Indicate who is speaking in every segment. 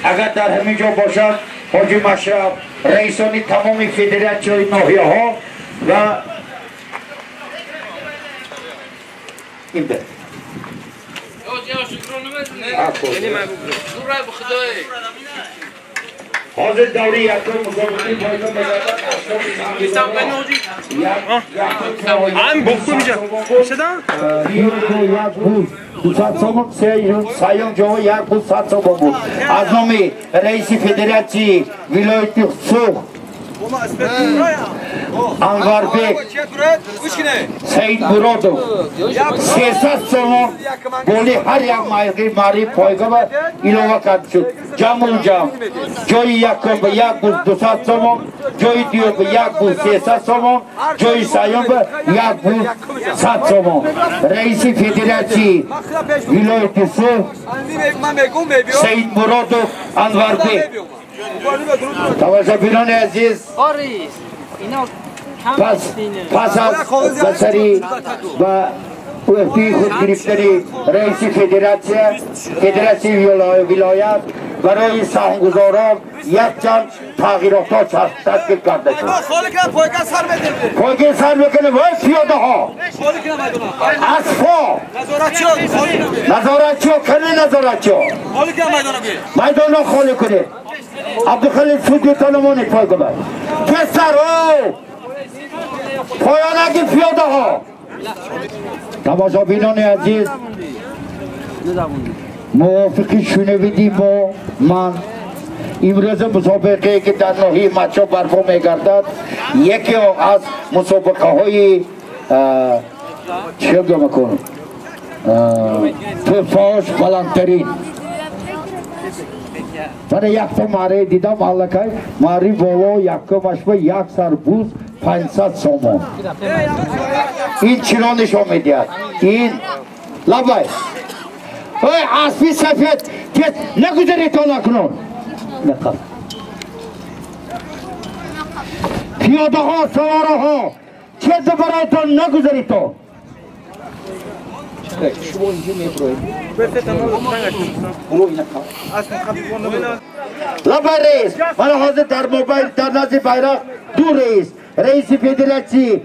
Speaker 1: اگر در همین جا باشد حاجی مشرف رئیسان تمام فدراسیون ناحیه ها و این بده حاضر دوری یکم مصابقی پایگاه بزرگت
Speaker 2: هم بخور میشه شدن؟
Speaker 1: سایون جو یک بود 700 بود از نام رئیس فدراسی ولایت سوخ انواربek سید مرادov 300 سوم گلی هر یک ماری پایگاه ilova کرد شد جمع جای یکم به یک بود 200 سوم جای دیگر به یک بود 300 سوم جای سیوم به یک بود 100 سوم رئیس فدراسی ولایت سوخ سید مرادov انواربek توجه بینان عزیز پس از بسری و وقتی خود گرفتنی رئیس فدراسی ولایت برای سهمگزاران یک چند تغییرات تشکیل کرده شد. پایگاه سر بکنه وای پیاده ها اسفا نظارتچی ها کنه نظارتچی ها میدان ها خالی کنه عبدالخلیل سودی تانمانی پایگاه بر پسر او پایانگی پیاده ها تماشا بینان عزیز موافقی شنویدی با من امروز مسابقه که در ناحیه مچا برپا میگردد یکی از مسابقه های چه بگم کنم توفاش بلندترین من یک تا ماره دیدم علکای ماری بالا یکمش به یک سربوز 500 سوم این چرا نشان میدهد این لبای اوی اسبی سفید که نگذاری تا نکنون نقل پیاده ها سواره ها چه برایتان نگذاری تا شما اینجا میبروید لبای رئیس من حاضر در موبایل در نزد بیرق دو رئیس فدراسی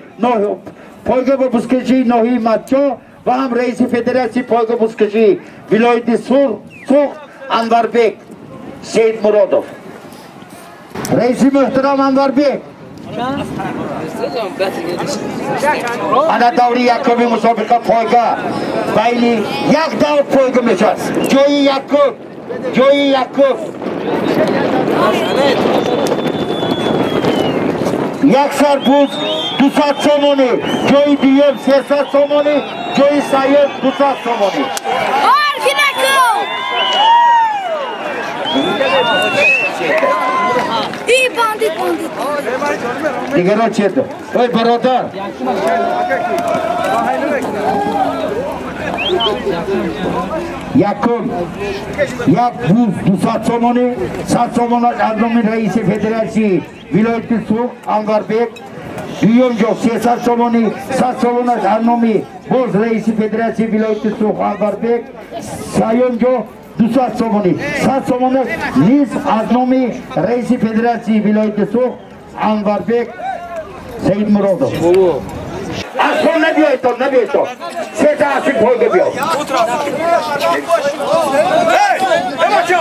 Speaker 1: پایگاه بزکشی ناحیه مچا و هم رئیس فدراسی پایگاه بزکشی ولایت سوخ انواربek سید مرادov رئیس محترم انواربek انا دوری یکمی مسابقه پایگاه بین یک دور پایگاه میشست جای یکم یک سربوز 200 سومانی جای دیگر 300 سومانی جای سیوم 200 سومانی دیگر را چیه دو؟ اوی برادر یکم یک بوز 200 سومانی 100 سومان از نام رئیس فدراسی ولایت سوخ انواربek دویم جا 300 سومانی 100 سومان از نام باز رئیس فدراسی ولایت سوخ انواربek سیوم جا 200 سومانی 100 سومان نیز از نام رئیس فدراسی ولایت سوخ انواربek سید مرادov از کن نبیایی تو سه تا اصیل پایگاه بیاد بچه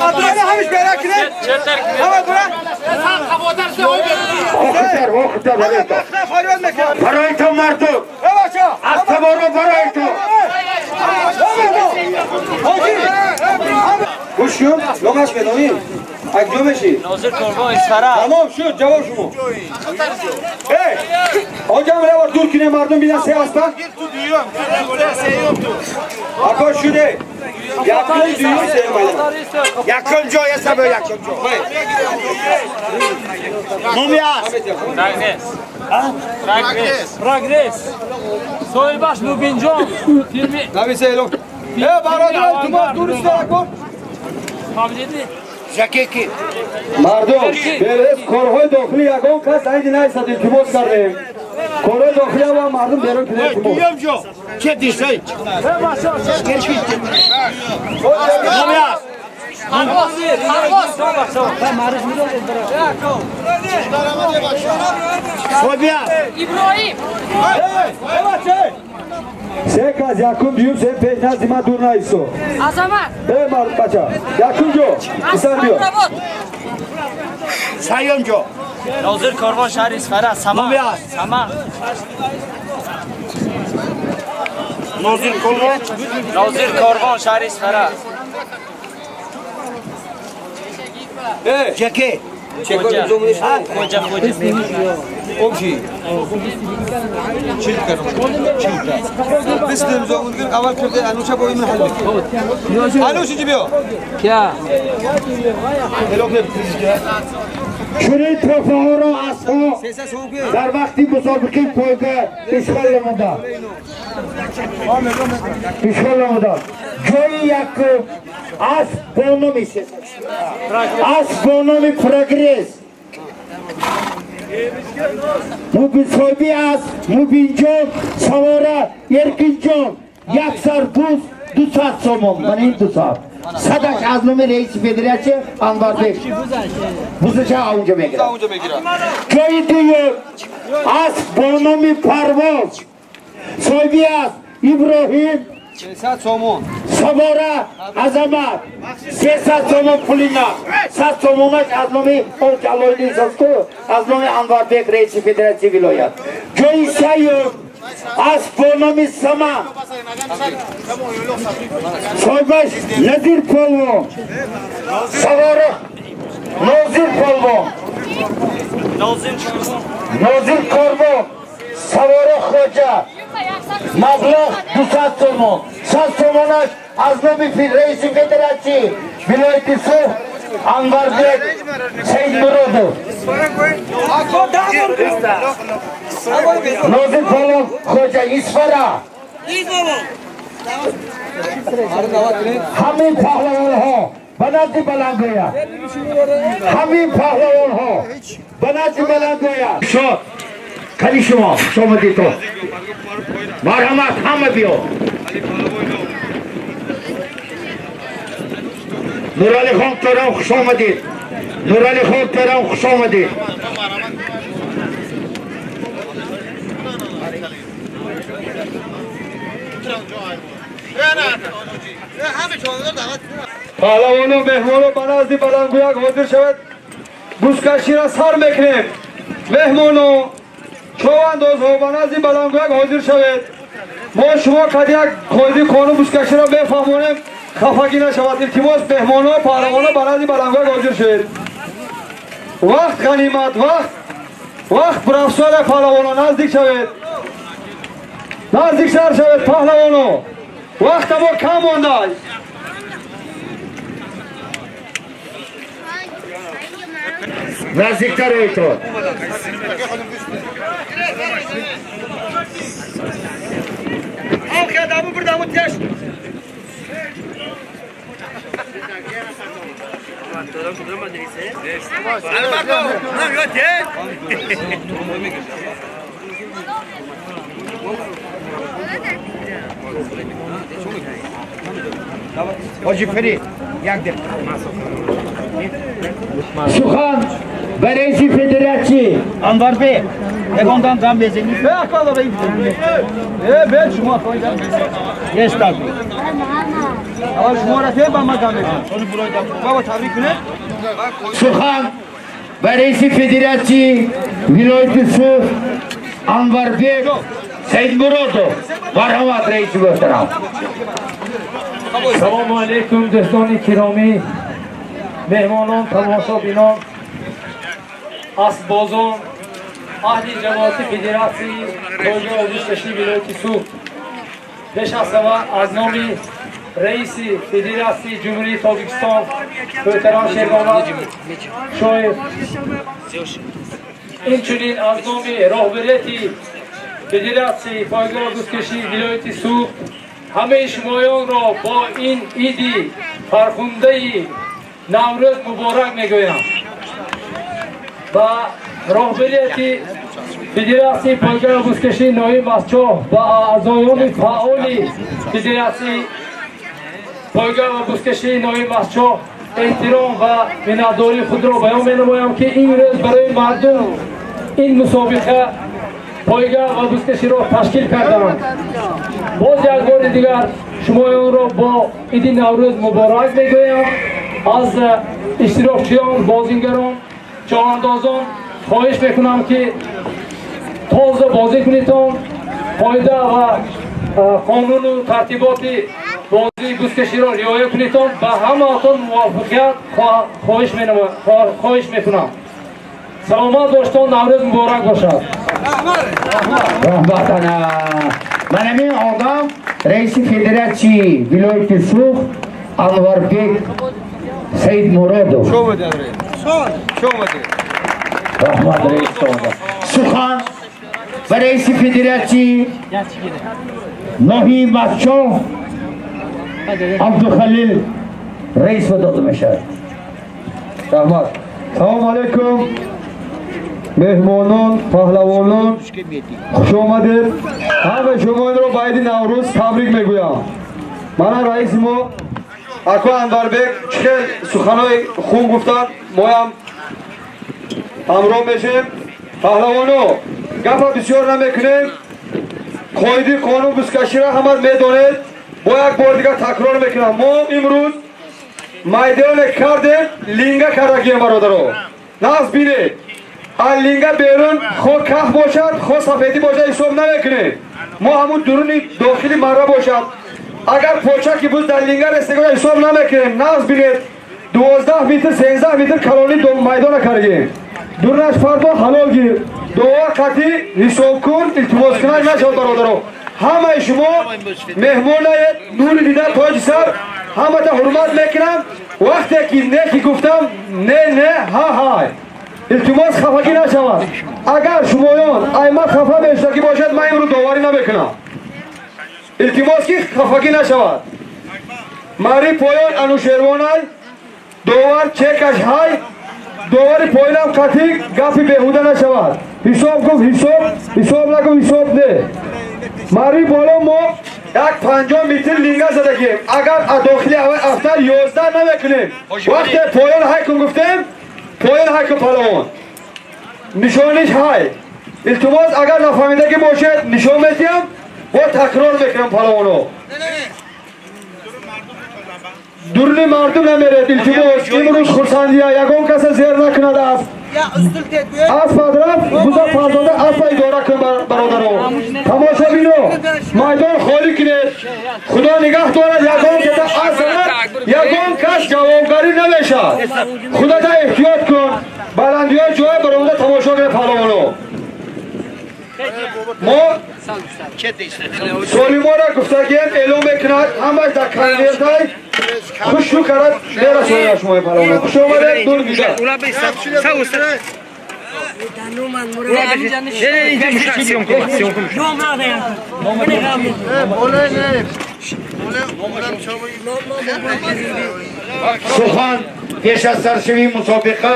Speaker 1: عبدالله همیش بیره کنه همه دونه آخوتر برای تو مردم از تبارو برای تو خوشیون لغش بدانی اگجا بشی
Speaker 2: ناظر قربان اسفره
Speaker 1: تمام شد جواب شما آنجا هم روار دور کنه مردم بیدن سه هستن اکا شده یکم دیوی سه یکم جا یه سبه یکم جا نومی هست
Speaker 2: پراگرس سویل باش مبینجام
Speaker 1: نوی سیلو برادران تو باز دورست نکن جاکیکی مردم برس کارهای داخلی یکان کس اینجا نیستد التماس کردیم کارهای داخلی هم مردم بیرون کنه التماس چه دیشایی؟
Speaker 3: İbrahim.
Speaker 4: Sen kaz yakın diyorum sen peşine zima durna iso.
Speaker 3: Azamat.
Speaker 4: Evet Maruf Paşa. Yakın jo. İsan diyor.
Speaker 1: Sayonco.
Speaker 2: Nazır Korvan şehri İsfara. Sama. Sama.
Speaker 1: Nozir Kolvan.
Speaker 2: Nazır Korvan şehri İsfara.
Speaker 1: Ceki.
Speaker 2: Koca. Koca.
Speaker 5: Obji. Çilk karım. Çilk. Biz de zaman gün avval kırdı anuşa boyu mu halde. Anuş cibiyo.
Speaker 2: Kya?
Speaker 1: Şurayı tofağıra asla.
Speaker 5: Sese soğuk
Speaker 1: Dar vakti musabıkı koyga işgallamada. İşgallamada. Joy yakı as bonomi ses. As bonomi progress. Mu bisobi as, mu binjon, savara, yerkinjon, yaksar buz, dusat somon. Bani dusat. Sadaş azlumi reis federasyonu Anvar Bey. Bu seçe avunca megira.
Speaker 5: Avunca megira.
Speaker 1: Köy diyor. As bonomi parvoz. Soybiyaz, İbrahim.
Speaker 5: Sesat somon.
Speaker 1: Sabora, Azamat. Sesat somon pulina. Sat somona azlumi o çaloyli sasku. Azlumi Anvar Bey reis federasyonu vilayet. Köy sayıyor. As bonomi sama. Soybaş Nazir Polvo. Savara Nazir Polvo. Nazir Korvo. Savara Hoca. Mablah Dusat Somon. Sat Somonaş Aznobi Reisi Federasyonu Vilayetisi Anvar Bey Seyit Murodu. Nazir Polvo Hoca İsfara. हमें पहलवान हो बनाती बना गया हमें पहलवान हो बनाती बना गया शॉट खाली शुमा सोमती तो मरहमत हम बियो नूराली खान तेरा खुशोमदी नूराली खान तेरा खुशोमदी
Speaker 4: Pahlavonu mehmonu banazdi balanguyak hazır şevet. Buzkaşira sar meknem. Mehmonu çoğandoz ho banazdi balanguyak hazır şevet. Moşuma kadiyak koydu konu buzkaşira befahmonem kafagina şevet. İltimos mehmonu pahlavonu banazdi balanguyak hazır şevet. Vakt ganimat vakt. Vakt brafsole pahlavonu nazdik şevet. Nazdik şar şevet pahlavonu. Vakt abo kam onday.
Speaker 1: Naziktar oytu.
Speaker 5: Halk adamı burada mı teş? Albato, lan yok ya.
Speaker 1: Hacı Feri, yakdır. Suhan, Bereisi Federasyonu Anvar Bey. Egondan dam bezini.
Speaker 4: Ve akıllı beyim. Ben şuma koyacağım.
Speaker 1: Yes tabi.
Speaker 4: Ama şuma rafiyel ben makam edeyim. Onu buraya baba tabrik ne?
Speaker 1: Suhan, Bereisi Federasyonu Vilayetisi Anvar Bey. Seyit Murodu. Marhamat reisi muhterem.
Speaker 6: Selamun aleyküm dostani kirami, mehmanon, tamashabinon, asbozon, ahli cemaati federasyonu, Toyga Özüşleşi Vilayetisi, peş asava aznami reisi federasyonu Cumhuriyet Tojikiston, Veteran Şervanlar, şoir, inçunin aznami rahberiyeti federasyonu Toyga Özüşleşi Vilayetisi, همه شمایان را با این عیدی فرخنده نوروز مبارک میگویم و راهبریت فدراسیون پایگاه بزکشی نوین بسچاه و اعضایان فعال فدراسیون پایگاه بزکشی نوین بسچاه احترام و مناداری خود را بیان می‌نمایم که این روز برای مردم این مسابقه پایگاه و بزکشی را تشکیل کردند. باز یک بار دیگر شمایان را با عید نوروز مبارک میگویم. از اشتراکچیان، بازیگران، چاهاندازان خواهش میکنم که تازه بازی کنیدتان، قاعده و قانون و ترتیبات بازی بزکشی را رعایت کنیدتان. به همه‌تان موفقیت خواهش میکنم. سلامت باشتان، نوروز مبارک باشد.
Speaker 1: رحمتانا. من همین آقام رئیس فدراسیون ولایت سوخ انوربek سید مرادov.
Speaker 5: شو بده
Speaker 1: رحمت رئیس آقا. سخن و رئیس فدراسیون ناهی مسچو عبدالخلیل رئیس و داده میشد.
Speaker 4: رحمت. سلام علیکم مهمانان، پهلوانان، خوش آمدید. همه شما را با عید نوروز تبریک میگویم. من رئیس ما اکو انوربek چه سخنای خون گفتن، ما هم همراه میشیم. پهلوانو گپ بسیار نمیکنیم. قاعده قانون بزکشی را همه میدونید. با یک بار دیگه تکرار میکنم، ما امروز میدان کردیم لینگا کردگیم برادرو. ناز بینید لینگا بیرون خود کخ باشد، خود سفیدی باشد حساب نمیکنه. ما همون درونی داخلی مره باشد. اگر پوچه که بود در لینگا رسیدگاه حساب نمیکنیم. ناز بینید 12 متر 13 متر کلانی میدان کردگیم. درونش فردا حلال گیر. دعا قطعی حساب کن، التماس کنن نشد برادرو. همه شما مهمانای نور دیدن تاج سر همه تا حرمت میکنم. وقتی که نه که گفتم نه ها های التماس خفگی نشود. اگر شمایان ایمت خفه بیشتکی باشد من امروز داوری نمیکنم. التماس که خفگی نشود. ماری پایان انوشیروان های داور چکش های داوری پایانم قطعی گفی بهوده نشود. حساب گفت حساب نگو حساب ده. ماری بالا ما یک 50 متر لینگا زدگیم. اگر داخلی افتر 11 نمیکنیم. وقتی پایان های کن گفتیم پایان های کن پهلوان نشانیش های التماس اگر نفهمیدگی باشد نشان میدیم و تکرار میکنم پهلوانو. درون مردم نمیرد التماس امروز خرسندیه یکون کس زیر نکند است. از فدرات بودا فرزانده از پای داره کن برادرو. تماشا بینو میدان خالی کنید. خدا نگاه دارد یکون که از سند یکون کس جوابگاری نمیشد. خدا تا احتیاط کن. بلندی ها جای برامده تماشا کنید پهلوانو. ما سالی ما را گفتگیم اعلام میکند همش در کنویرت های خوش رو کرد میره سالی شما پهلوانو. خوش آمده دور بیده
Speaker 1: سخن پیش از سرشوی مسابقه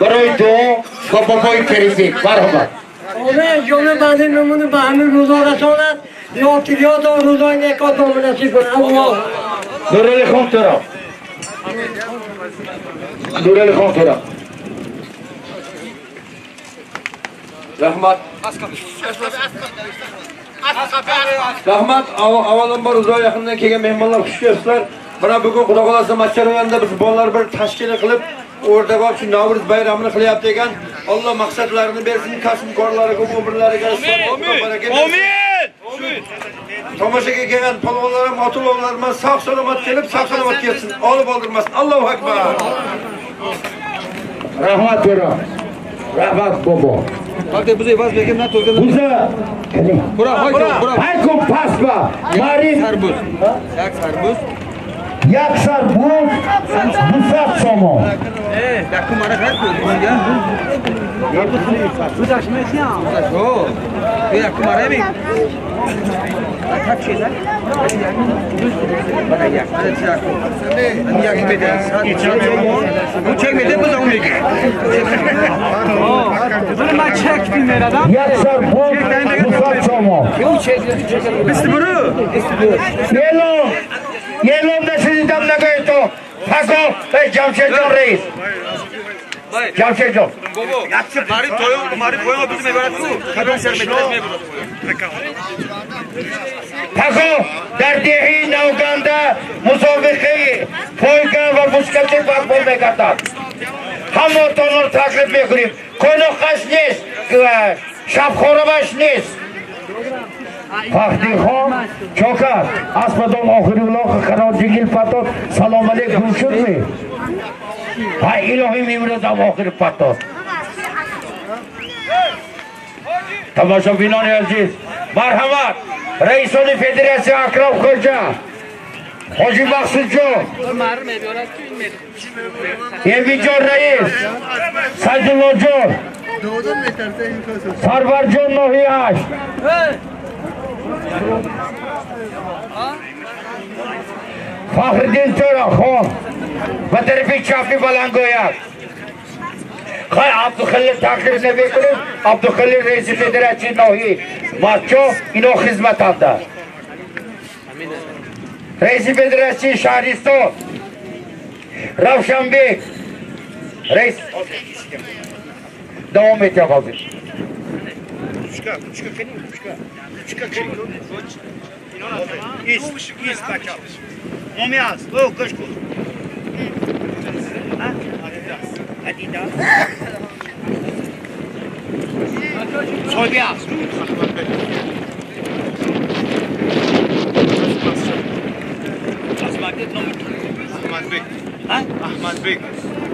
Speaker 1: برای دعا و بابای پریزی برحمت.
Speaker 3: آمین جمله بنده نمونه به همین روزا رساند یاکیلیات و روزای نیکات آمین نصیب کنه. الله
Speaker 1: دورالی خون تو را دورالی خون تو را
Speaker 4: رحمت رحمت avvalambor uzoq yaqindan kelgan mehmonlar xush kelibsizlar. Mana bugun Xudo xolasa Makkaroyanda biz bolalar bir tashkil qilib o'rda bo'lib shu Navro'z bayramini qilyapti ekan. Alloh maqsadlarini bersin, kasbkorlariga, umurlariga amin. Tomoshaga kelgan polvonlar, motulovlar bilan sog' salomat kelib, sog' salomat ketsin. Olib oldirmasin. Allohu akbar.
Speaker 1: Rahmat bero. Rahmat bobo.
Speaker 5: Hadi bize vaz begim ne tolga.
Speaker 1: Buza.
Speaker 5: Bura
Speaker 1: hay kom pasba. Mari
Speaker 5: sarbuz. Yak sarbuz.
Speaker 1: Yak sarbuz. Busat somo.
Speaker 5: Yak kumara kar ko. Ya. Bu da şimdi ya. O. Yak kumara mi? Kaç şeyler? Bana yak. Hadi yak. Hani yak mıydı? Bu çekmedi bu zaman peki. Bunu ben çektim nereden?
Speaker 1: Yak sarbuz. Busat somo.
Speaker 5: Yok çekti. Bisti bunu.
Speaker 1: Yelo. Yelo da siz دیدم نگاه تو پسا جمشید جان رئیس جمشید جان
Speaker 5: ماری پویا بیز میبرد تو خدمت سر میبرد
Speaker 1: پسا در دهی نوگنده مسابقه پویگا و بوسکچی فوتبال میکردند همه تونو تکلیف میکنیم کنوخش نیست شب خوربش نیست فخری خان چوکر اسپدان آخری ولاخ قرار جگیل پتاد سلام علیکم شد می های الهی میمرد هم آخری پتاد تماشا بینان عزیز مرحمت رئیسان فدراسیون اکرم خرجه حاجی مقصود جان ایوی جان رئیس سیدالله جان سرور جان نوحی هشت فخردین تورا خان و طرفی چاپی بلنگویت خواهی عبدالخلیل تاخیر نبی کنیم عبدالخلیل رئیس فدراسیون نوحی ماتچو اینو خدمت آمده رئیس فدراسیون شهرستان روشنبیک رئیس دوام میتیم حاضر
Speaker 7: ایست بچه مومی هست او کش کن عدیده صحبی هست احمد بیگ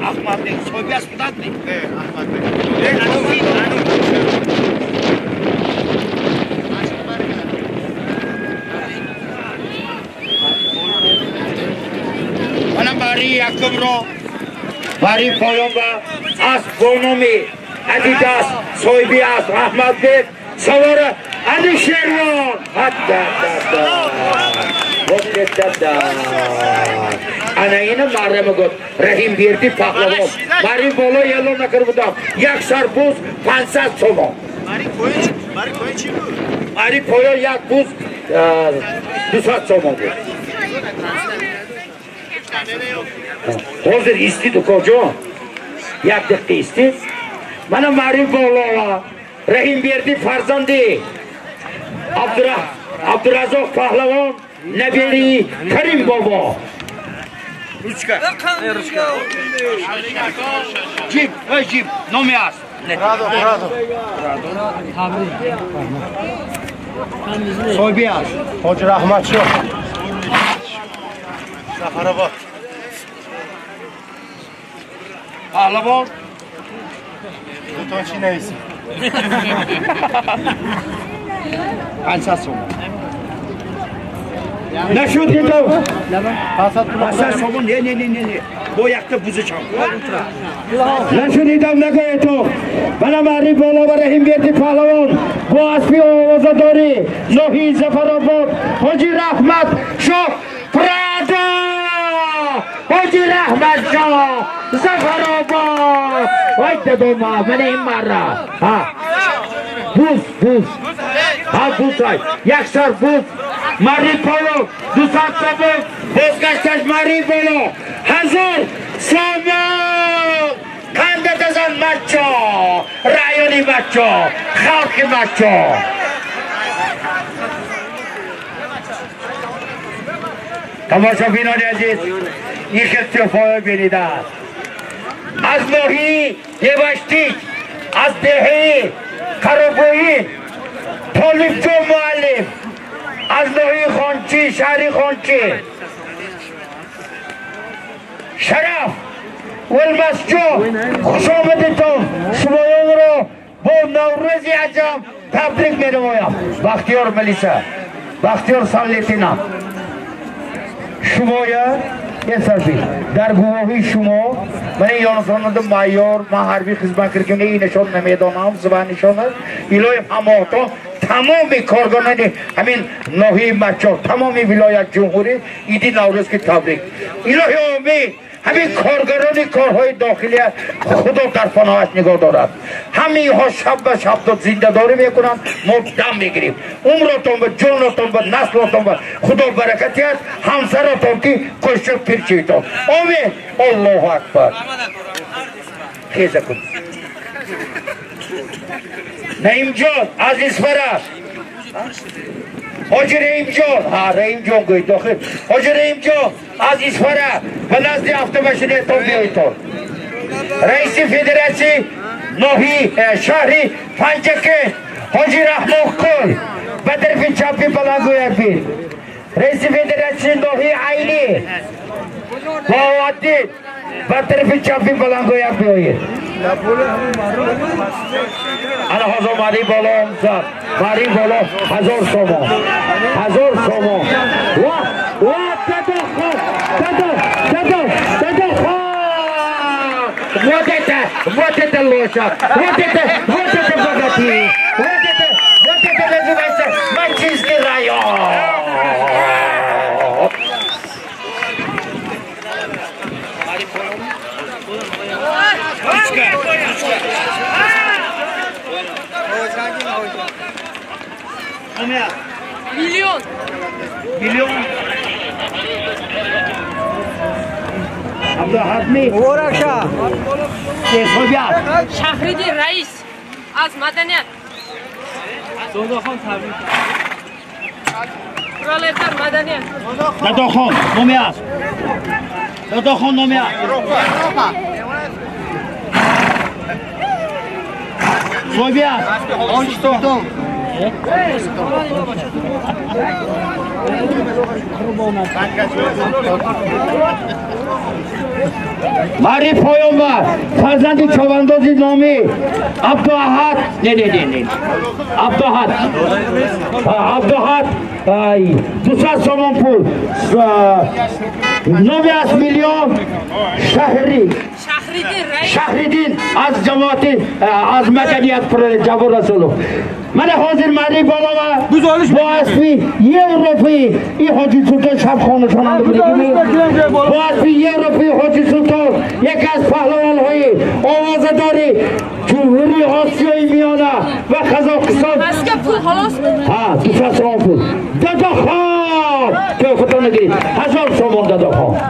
Speaker 7: احمد بیگ صحبی هست خودت بیگ احمد بیگ
Speaker 1: منم باری یکم رو باری پایان و از بونومی عدیداس صحبی است احمد بیگ سوار علی شیروان انا اینو مرمه گفت رحیم بیردی پهلوان باری بالا یلو نکر بودم یک سربوز 500 تومان
Speaker 7: ماری چی بود؟
Speaker 1: ماری پویا یک بوز 200 تومان بود حاضر ایستی تو کجا؟ یک دقیقه ایستی منم ماری بالا رحیم بیردی فرزندی عبدالرزاق پهلوان نبیری کریم بابا
Speaker 7: روچکا
Speaker 1: جیب جیب نومی هست
Speaker 7: برادو صحبی هست حاج رحمت شو سفرآباد
Speaker 1: پهلوان
Speaker 7: تو چی نیستی 500 تومان
Speaker 1: نشد دیدم
Speaker 7: 500 تومان نه با یک تا بوزه چم
Speaker 1: نشنیدم نگاه تو بنابراین بالا و رحیم بیردی پهلوان با اسبی آوازداری نوحی زفرآباد حاجی رحمت شاه پرادا حاجی رحمت شاه زفرآباد وای دادو ما من این مرا بوز ها بوز های یک سر بوز ماری پولو 200 تومان بازگشتش ماری پولو 1000 سامان کنده دزن مچا رایونی مچا خلق مچا تماشا بینان عزیز این اختفای بینیده است از نوحی دیوشتی از دهی کروبویی طالب جو معلم از نوحی خانچی شهری خانچی شرف والمسجو خوش آمدیتون شمایان رو با نوروزی عجم تبریک می نمایم بختیار ملیسه بختیار سالیتینا شمایان یه سرفی در گواهی شما من یانسانند مایار من حربی خدمت کردم این نشان نمیدانم زبان نشان است ایلای هماهتان تمام کارگران همین ناحیه مچار تمام ولایت جمهوری عید نوروز که تبریک. الهی آمین. همین کارگران کارهای داخلی خدا در پناهش نگاه دارد. همین ها شب به شب زنده داری میکنند، ما دم میگیریم. عمرتون به جانتون به نسلتون به خدا برکتی است. همسرتون که کشت پیرچیتون. آمین. الله اکبر. خیزه کن. نعیم جان عزیز فرا. حاجی رحیم جان، رحیم جان گوید داخل. حاجی رحیم جان عزیز فرا به نزد هفته بشنیتون بیایتون. رئیس فدراسیون ناحیه شهری پنجکه حاجی رحمان کل به طرف چپی بلندگویک بید. رئیس فدراسیون ناحیه عینی باودید به طرف چپی بلندگویک بیایید. انا حضور ماری بالا امزد ماری بالا 1000 سومان 1000 سومان واه تدو вот это лошадь, вот это богатырь, вот это называется Мальчинский район. Миллион. عبدالحتمی
Speaker 3: ورکشا
Speaker 1: خوبیت
Speaker 8: شهریدی رئیس از مدنیت
Speaker 2: داداخان تبریک
Speaker 8: پرولتر مدنیت
Speaker 1: داداخان نامی است داداخان نامی است خوبیت ماری پایانبر فرزند چوبنداز نامی عبداحد نه عبداحد 200 سومان پول نامی از میلیون شهریدین از جماعت از مدنیت پر جواب رسولو من حاضر مری بالا و با اسبی روپی این حاجی سلطان شب خانه شاننده بودی با اسبی روپی حاجی سلطان یکی از پهلوان های آوازداری جمهوری آسیای میانه و قزاقستان
Speaker 8: از که پول حالاست؟
Speaker 1: 200 سومان پول داداخان که خدا نگیرید 1000 سومان داداخان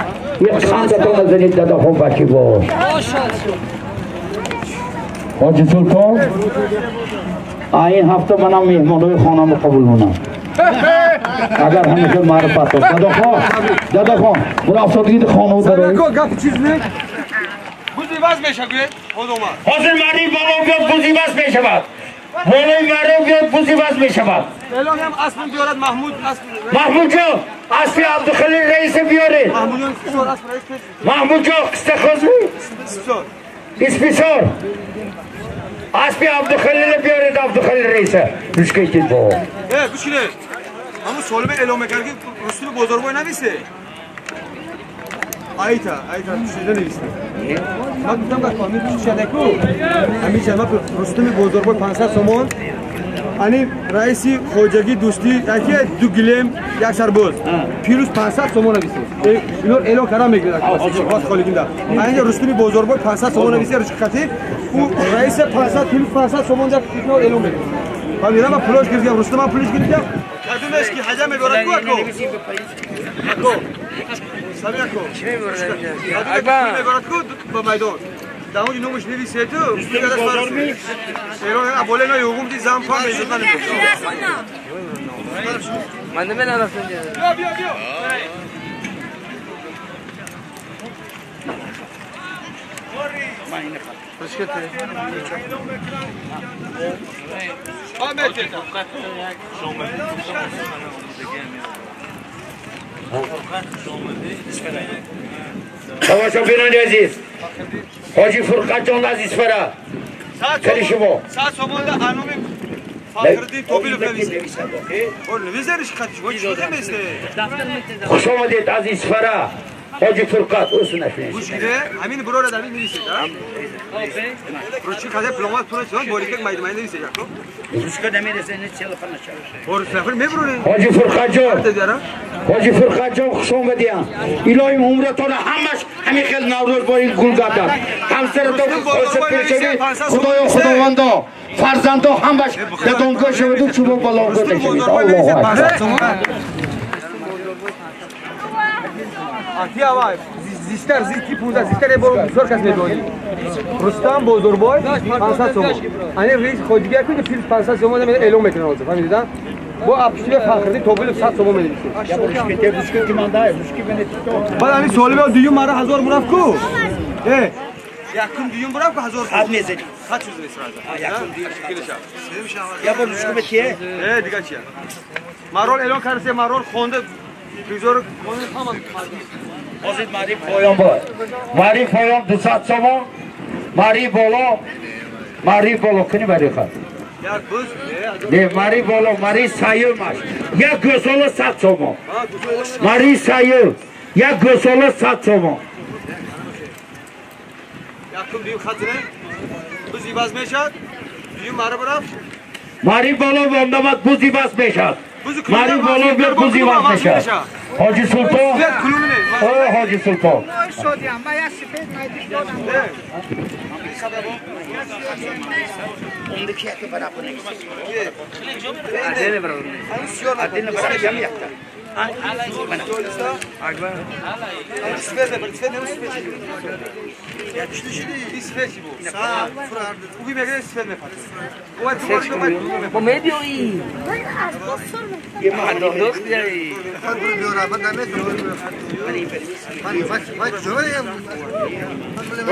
Speaker 1: یک خندتون نزنید داداخان بچی باش حاجی سلطان این هفته منم مهمانوی خانم قبول مونم اگر همیشه معرفت هست داداخان برای افتادگی خانه داره
Speaker 5: بوزی باز میشه گوید
Speaker 1: حاضر مردی بالا بیاد بوزی باز میشود بالای مردم بیاد بوزی باز میشود
Speaker 5: الان هم اصلا بیارد
Speaker 1: محمود جان اسبی عبدالخلیل رئیس بیارید محمود جان قسته خوزی اسپیسار اسبی عبدالخلیل بیارید عبدالخلیل رئیسه روشکیتید با
Speaker 5: بشینه همون سوالم اعلام میکرد که رسول بزرگوی نویسه آیتا شده نویسه من گفتم که کامی شده کو همین جمع رسول بزرگوی 500 سومان ani raisi Xojagi do'sti aka Duglem یک سرباز پیروز 500 سومان نویسه اینا اعلام کردم میگیره خاص خالگیندا اینجا رستمی بازاربان 500 سومان نویسه روش خطی او رئیس 500 پیروز 500 سومان جا اینا اعلام میگیره فهمیدم من پولش گرفتم رستم پولش گرفتم کدومش کی حجم میگورد کو اكو سامی اكو چی میگورد اکبر میگورد کو با میدان دامون نومش نویسه تو میگه دست ایران ابوله نه یوگم دی زام فام میزدن من نمیدونم رفتم بیا Başkete. Ahmet.
Speaker 1: Tavaşofirun aziz. Hacı Furkan aziz fara. Karışımı.
Speaker 5: Saat sonunda anımı Fakirdi tobilu fevizde. O nevizler iş katış. O çiğde mezde.
Speaker 1: Hoş olmadı aziz fara. حاجی فرقات اوس نشین
Speaker 5: گوش گیره همین برو را دارید میریسید پروچی کده پلومات پروچی باریکک مایدمای نمیشه یکو
Speaker 7: Ruska demirese ne telefon açar.
Speaker 5: برو سفر میبرونه
Speaker 1: حاجی فرقات جو حاجی فرقات جو خوشم بدیم الهی عمرتون همش همین خیلی نوروز با این گل گردن همسرتون خوش پیشی خدایا خداوندا فرزندا همش بدونگاه شود چوب بالا گذاشتید الله اکبر
Speaker 5: آتی آوای زیستر زیتی پونزه زیستر برو بسیار کس میدونی رستم بزرگوار 500 تومان ani reis خودگی کنه فیلم 500 تومان میده اعلام میکنه آزاد فهمیدن با اپشتی فخری توبیل 100 تومان میده
Speaker 7: Ya bu rüşkete kimanda ya rüşki beni tuttu.
Speaker 5: بعد همین سوالی به دیوم مرا 1000 مرف کو yakın دیوم مرف کو 1000
Speaker 7: Ad mezeli.
Speaker 5: kaç yüz mesela
Speaker 7: yakın
Speaker 5: دیوم
Speaker 7: Ya bu rüşkü betiye.
Speaker 5: دیگه چیه مارول اعلان کرده مارول خونده بزرگ خونده tamam
Speaker 7: Ozit marif
Speaker 1: پایان با ماری پایان 200 تومان ماری بالا کنی برای خواهد
Speaker 5: ya buz
Speaker 1: نه ماری بالا ماری سایو ماش یک گوساله 100 تومان ماری سایو یک گوساله 100 تومان
Speaker 5: yakın دیوم خاطره buz ibaz میشد دیوم مرا برف
Speaker 1: ماری بالا واندامت بوزی بس میشد ماری بالا بیر بوزی بس میشد حاجی سلطان حاجی سلطان
Speaker 7: Ondaki yakı bana bu ne? Adene bana. Adene bana cam yaktı.
Speaker 2: Bu medio iyi.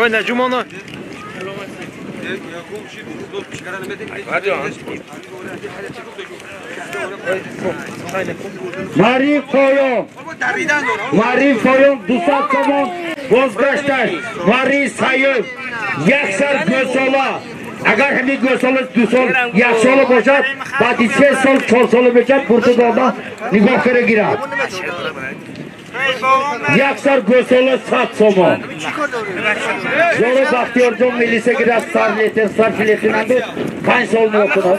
Speaker 5: Oyna Cumana.
Speaker 1: ماری پایان 200 تومان بازگشتش ماری سایب یک سر گوساله اگر همین گوساله 2 سال یک سال باشد بعد 3 سال 4 سال بشد پرتگالدا نگاه کرده گیرد یک سر گوساله 100 تومان زور بختیار جان میلیسه گیرد سر فلیتین اندو 5 سال میکنه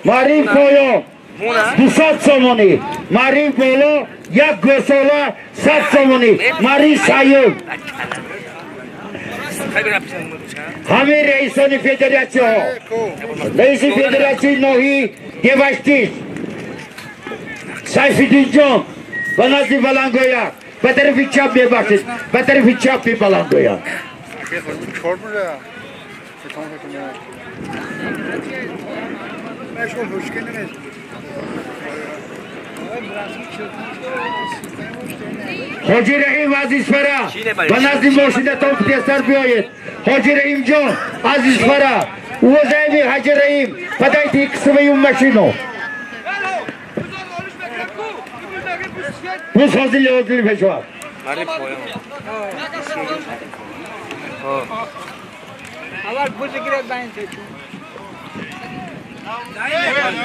Speaker 1: ماری پایان 200 تومانی ماری بالا یک گوساله 100 تومانی ماری سایب همه رئیسان فدراسی ها رئیس فدراسی نوحی دیوشتیش سیفالدین جان و نزدی بلنگویا به طرف چپ میبخشید به طرف چپ می بلنگویا حاجی رحیم عزیز فرا و نزدی ماشینه تا پتستر بیایید حاجی رحیم جان عزیز فرا وزایمی حاجی رحیم پدایت یک سویون ماشینو بوز حاضر پیشوار
Speaker 2: اول بوز گیرد باید چون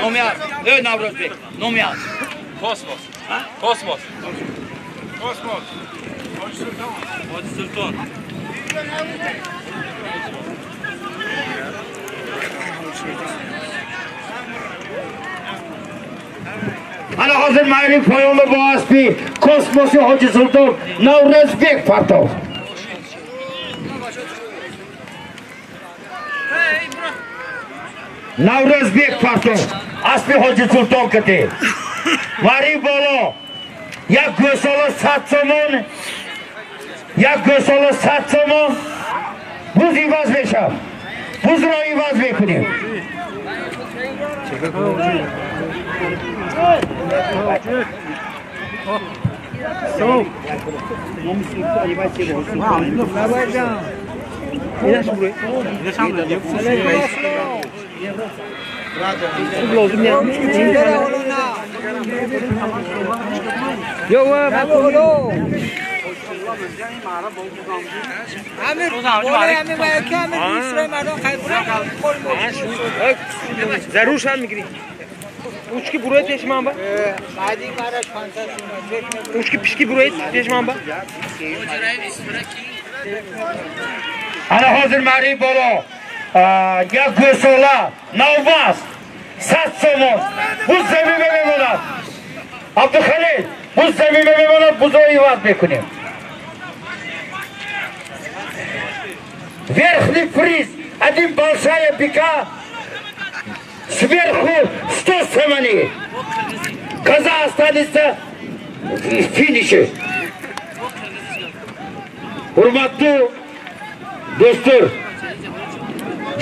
Speaker 7: Nomyaz. Ne Navruz Bey? Nomyaz.
Speaker 9: Kosmos. Kosmos.
Speaker 7: Hacı Sultan.
Speaker 1: Ana hazır mağrib payonlu boğaz bir Kosmosu Hacı Sultan Navruz Bey Partov. Navruz Bey Partov Aspi Hacı Sultan kati Mağrib bolo یک گوساله 100 تومان یک گوساله 100 تومان بوز ایواز بشم بوز را ایواز بکنیم
Speaker 2: Yo bakolo. Amir, bola amir belki amir İsrail mardon kaybolur. Zarur şan migri. Uçki buraya teşman ba. Uçki pişki buraya teşman ba.
Speaker 1: Ana hazır mari bolo. Ya gösola, navbaz, sat somon. Bu zemime memonat. Abdülhalil, bu zemime memonat buzoyi vaz bekunیم. Верхний приз, один большая бика, сверху 100 самани. Коза останется в финише. Hurmatli do'stlar,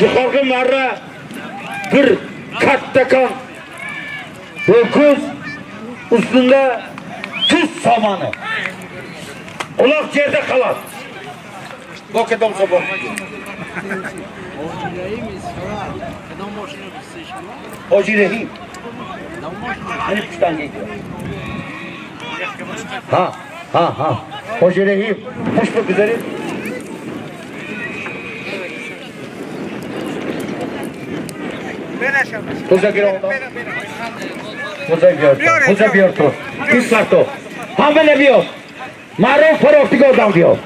Speaker 1: yuqorgi marra bir kattakon ho'kiz ustida tuz somoni. Uloq yerda qoladi. Bokedom sobon. Hoji Rahim. Hani pishtan geliyor. Ha. Hoji Rahim. Pushpa guzari. Kuza giro. Kuza biyor to. Kim karto? Hamle biyor. Maro farokti go dam biyor.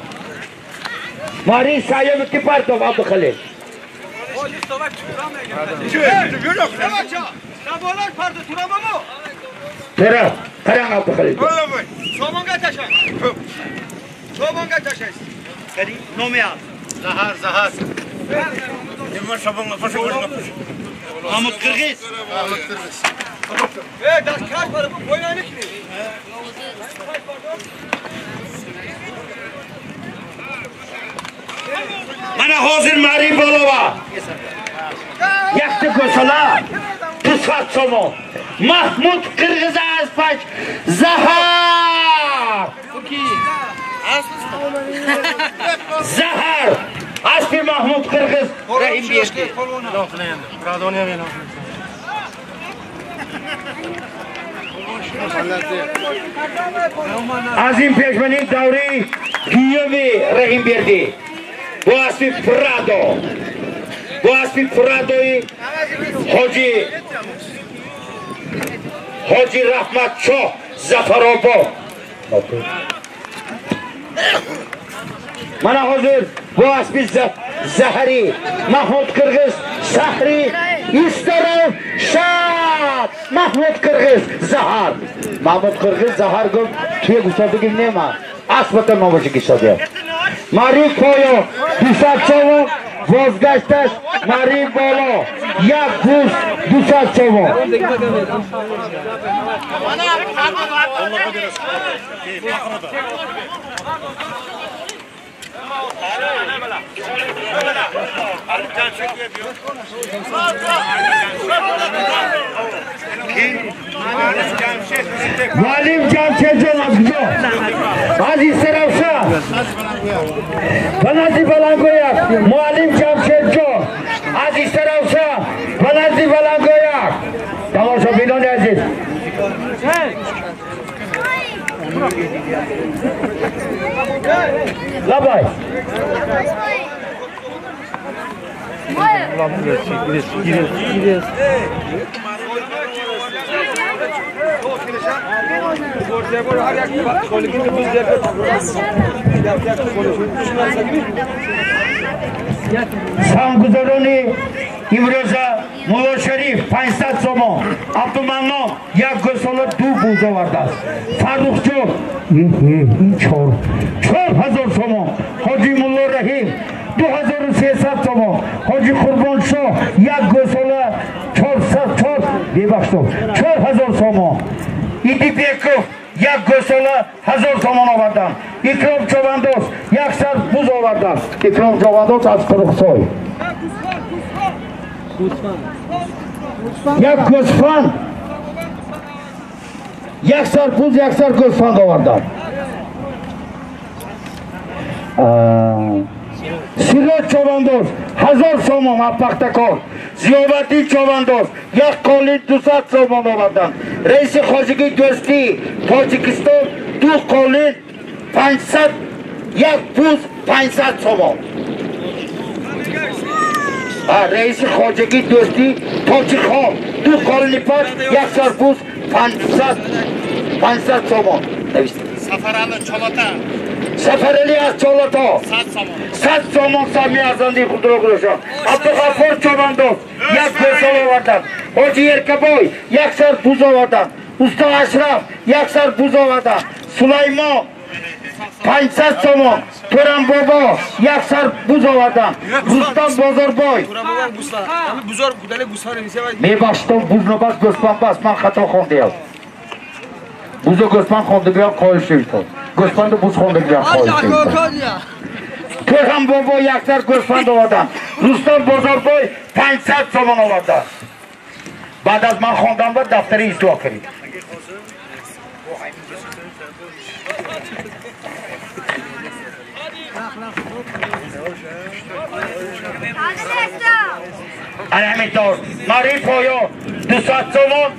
Speaker 1: Mari sayem ki parto Abdülhalil.
Speaker 4: Hoji sovak çukurama geldi. Sabolar parto turama mı?
Speaker 1: Tura, karan Abdülhalil.
Speaker 4: Somonga taşay. Somonga taşay. Kadi nomi al. Zahar. Nimar şabonga faşı koşma. Mahmut Kırgız. Das kaç para bu oynayın ki?
Speaker 1: Mana hozir mari bolova. Yakti ko'sala. Pusat somon. Mahmud Kırgız Azpaç Zahar. Zahar. Asli Mahmud Kırgız Rahim Berdi. Azim Peshmani davri Giyovi Rahim Berdi. Bu asli Prado. Bu asli Prado'yu Hoji Rahmat Shoh Zafarobod. Mana hozir bu asli Zahari Mahmud Kırgız Shahri Istarov Shad Mahmud Kırgız Zahar. Mahmud Kırgız Zahar gum tuye gustadi gimnema. Asbatan mabaşı gishadi. Mari koyo Dusatchovo Vozgashtash Mari bolo yak bus Dusatchovo. Muallim Jamshedjon azgo. Aziz Sarafsha. Panazi Balangoyak. Muallim Jamshedjon. Aziz Sarafsha. Panazi Balangoyak. Tomoshabinon aziz. Labay. Samguzaroni imroza Molla Sharif 500 somon. Abdulmannom yak go'sola du buzovardas. Farruxjo 4000 somon. Hoji Molla Rahim 2300 somon. Hoji Qurbon Shoh yak go'sola 4000 somon. İdibekov yak go'sola 1000 somon ovardan. Ikrom Chavandoz yak sar buz ovardan. Ikrom Chavandoz az Quruqsoy. Yak Go'sfan. Yak sar buz yak sar Go'sfan ovardan. Sirot Chavandoz 1000 somon Paxtakor. Ziyovati Chavandoz yak qolin 200 somon ovardan. Reisi Hojigi Do'sti Tojikiston du qolin 500 yak buz 500 somon. رئیس خواجگی دوستی تاجی خواه دو قرن پس یک سرپوز 500 سامان
Speaker 7: Safarali Cholata.
Speaker 1: Safarali از چالتا 100 سامان سمی ارزندی خود رو گروشان عبدالغفار چوبندوز یک گوشال آوردن حاجی ارکبای یک سرپوز آوردن استا اشرف یک سرپوز آوردن سلیمان 500 سامان تورم بابا یک سر بوز آوردن رستم بازاربای می باشتم بوز نباز گسپان باز من خطا خوندیم بوز و گسپان خوندگیم قایل شویدم گسپان و بوز خوندگیم قایل شویدم تورم بابا یک سر گسپان آوردن رستم بازاربای 500 سامان آوردن بعد از من خوندم و دفتری اصلاح کرد همینطور ماری پایان 200 سامان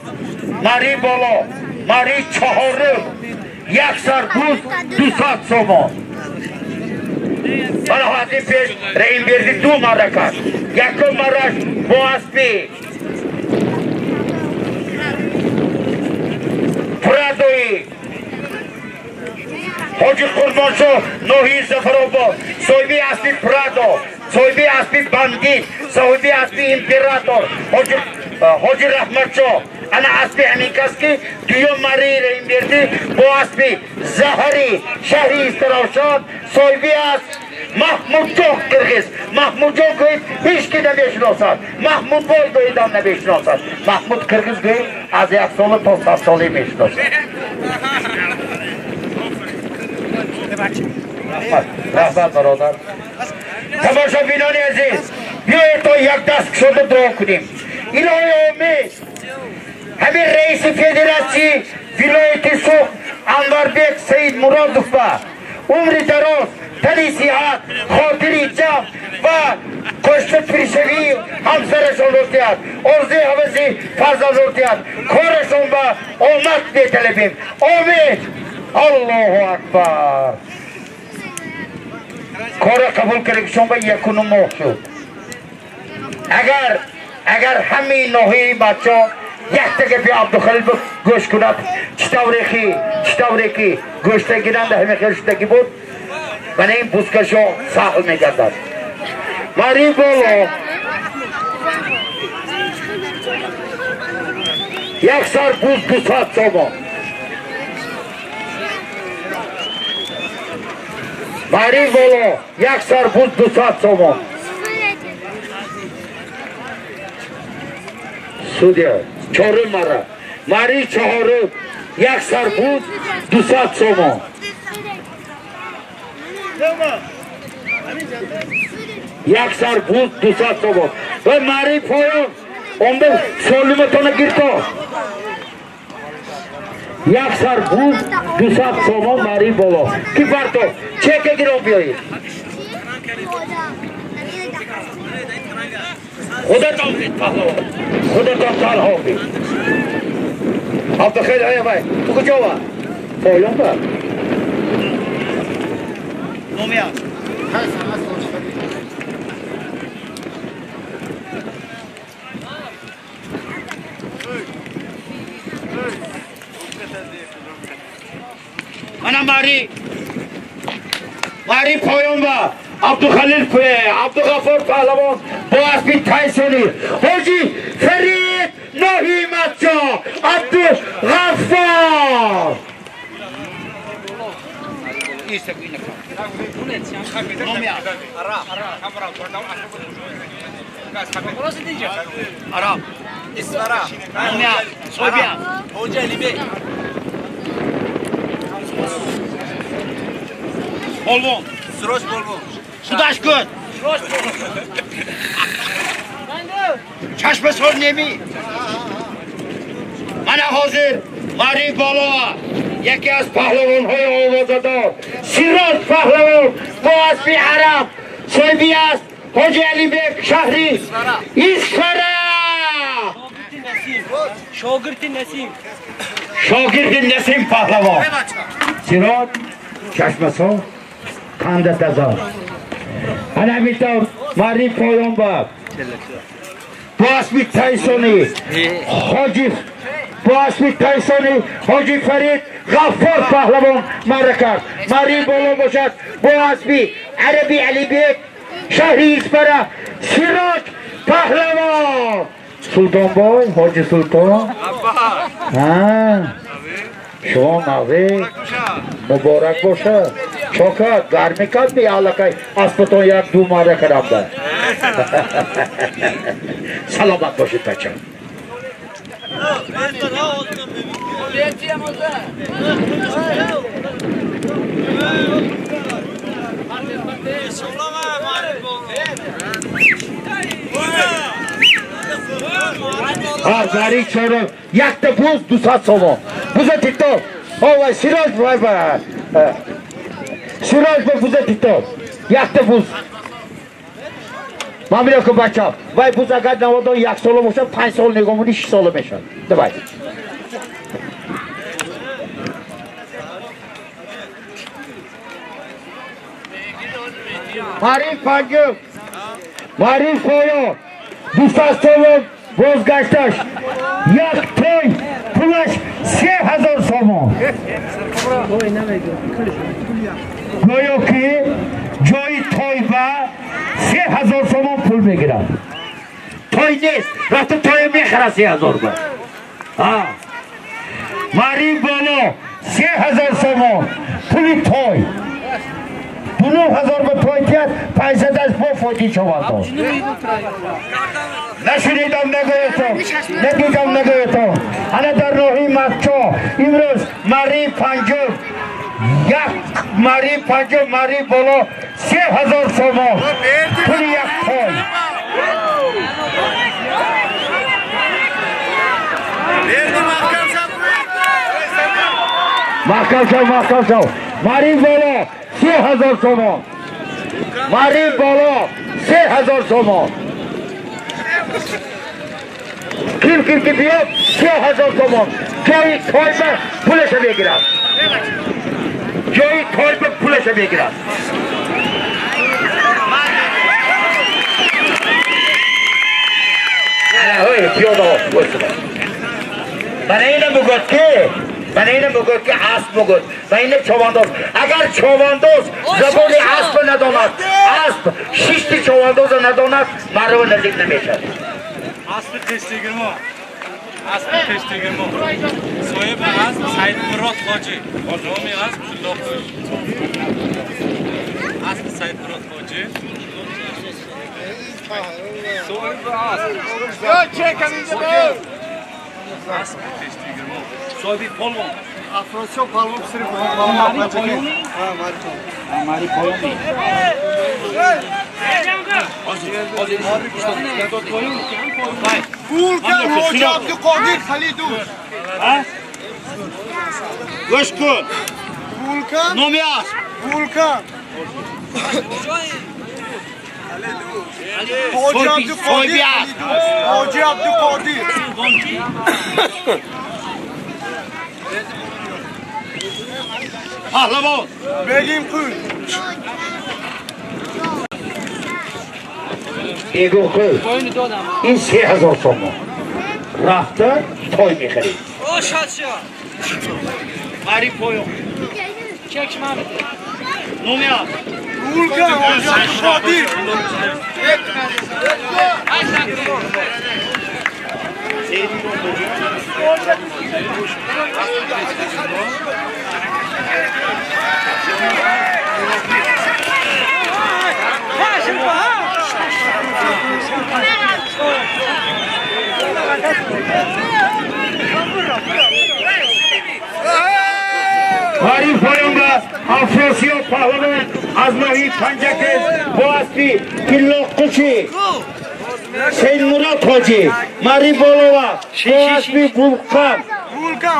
Speaker 1: ماری بالا ماری چهارم یک سرپوز 200 سامان حالا از این پیش رئیم بردی دو مره کرد یکم مرش با اسبی پرادوی حاجی قربانشو نوحی زفرآباد صاحبی اسبی پرادو صاحبی اسبی بندی صاحبی اسبی امپراتور حاجی رحمتشاه انا اسبی همین کس که دویم مری رئیم بردی با اسبی زهری شهری استراشان صاحبی است محمود جان قرغیز محمود جان گوید هیچ که نمیشناسد محمود بای گوید هم نمیشناسد محمود قرغیز گوید از 1 سال تا 100 سالی میشناسد رحمت برادر تماشا بینانی عزیز بیایید تا یک دست شده دعا کنیم الهی آمین همین رئیس فدراسی ولایت سوخت انوربک سید مرادوف عمر دراز تنی صحت خاطری جمع و کشت پیشوی همسرشان لطفیت عرضی حوضی فرزند لطفیت کارشان به آمد میطلبیم آمین الله اکبر کار قبول کردیم شما یکونو ماه شد اگر همین نوحی بچه ها یک تکه پی عبدالخلیل گوش کند چطوری که گوشت گیرند همه خیلی شدگی بود و این بوسکش ها سهل میگردد ماری بالا یک سر بوز 200 سامان ماری بالا یک سر بوز 200 سامان سودیا چهارم مره ماری چهارم یک سر بوز 200 سامان یک سر بوز 200 سامان و ماری پایان اونده سالمتانه گیرتا یک سر بوز 200 سامان ماری بالا کی پرتو چه گیرم بیایید خودتان بید پهلوان خودتان تنها بید عبدالخیل های بای تو کجا با؟ پایان با
Speaker 7: نومیا
Speaker 1: انا ماری پایان با عبدالخلیل عبدالغفار پهلوان با اسبی تایسونی حاجی فرید نوحی مچا عبدالغفار
Speaker 7: Arap, İsvara, Rumya, Soybiya, Hoca Libi. Bolbon, Sroş Bolbon. Sudaş Gül. Çeşme Sor Nemi.
Speaker 1: Bana hazır Mari Balova یکی از پهلوان‌های آوازه‌دار سیراج پهلوان با اسبی عرب صاحبی است حاجی علی بیگ شهری ایسفره شاگرد نسیم پهلوان سیراج چشمسو خنده تزار همینطور مری پایان با باسمی تایسونی حاجی فرید غفار پهلوان مره کرد مری بالا باشد باسمی عربی علی بیک شهری اسپره سیراج پهلوان سلطان بای حاجی سلطان شما نوی مبارک باشه چاکر گرمی کد بی علاقه اسپتان یک دو ماره کرم ده سلامت باشید بچه گری چرا یک تپوز 200 سوم بوزه تیتو آوه سیراج بای بای سیراج بای بوزه تیتو یک تپوز من میرم که بچه وای بوز اگر نوادان 1 سال باشه 5 سال نگاه مونی 6 سال میشن دوای ماری پنجم ماری پایان 200 سوم بازگشتش یک توی پولش 3000 سوم گویا که جای توی و 3000 سوم پول بگیرم توی نیست رفت توی میخره 3000 با ماری بالا 3000 سوم پولی توی 9000 به توی تیاد 500 از با فوتی چوان داشت نشنیدم نگویتم انا در راهی مکه امروز مری پنجم مری بالا 3000 سوم پول یک توی محکم شو مری بالا 3000 سوم مری بالا 3000 سوم کل که بیاد 3000 تومان جای توی پولش بگیرم پولش بگیرم پیاده من اینه بگود که اسب بگود من اینه چوانداز اگر چوانداز زبان اسب نداند اسب شیشتی چوانداز نداند مرو نزدیک نمیشد
Speaker 9: اسب تشتگرما صاحب اسب سید مراد خواجه نامی اسب الله اسب سید مراد خواجه صاحب اسب یا چکم اینجا اسب تشتگرما صاحب پالوان افراسیاب پالوان بسیاری ماری پالوان
Speaker 7: Vulkan Hoca Abdülkadir Halidus.
Speaker 1: گوش کن
Speaker 7: Vulkan.
Speaker 1: نامی است
Speaker 7: Vulkan. Hoca Abdülkadir Halidus. Hoca Abdülkadir.
Speaker 1: پهلوان
Speaker 7: Begim Kul.
Speaker 1: ایگو خود این 3000 سوم رفته توی میخرید مری پایان چکش من نومی هست
Speaker 7: Vulkan Hoca Abdülkadir.
Speaker 1: ماری پایان افراسیاب پهلوان از ناحیه پنجکز با اسبی کلا قچی سید مراد حاجی ماری بالا با اسبی ولکن
Speaker 7: Hoca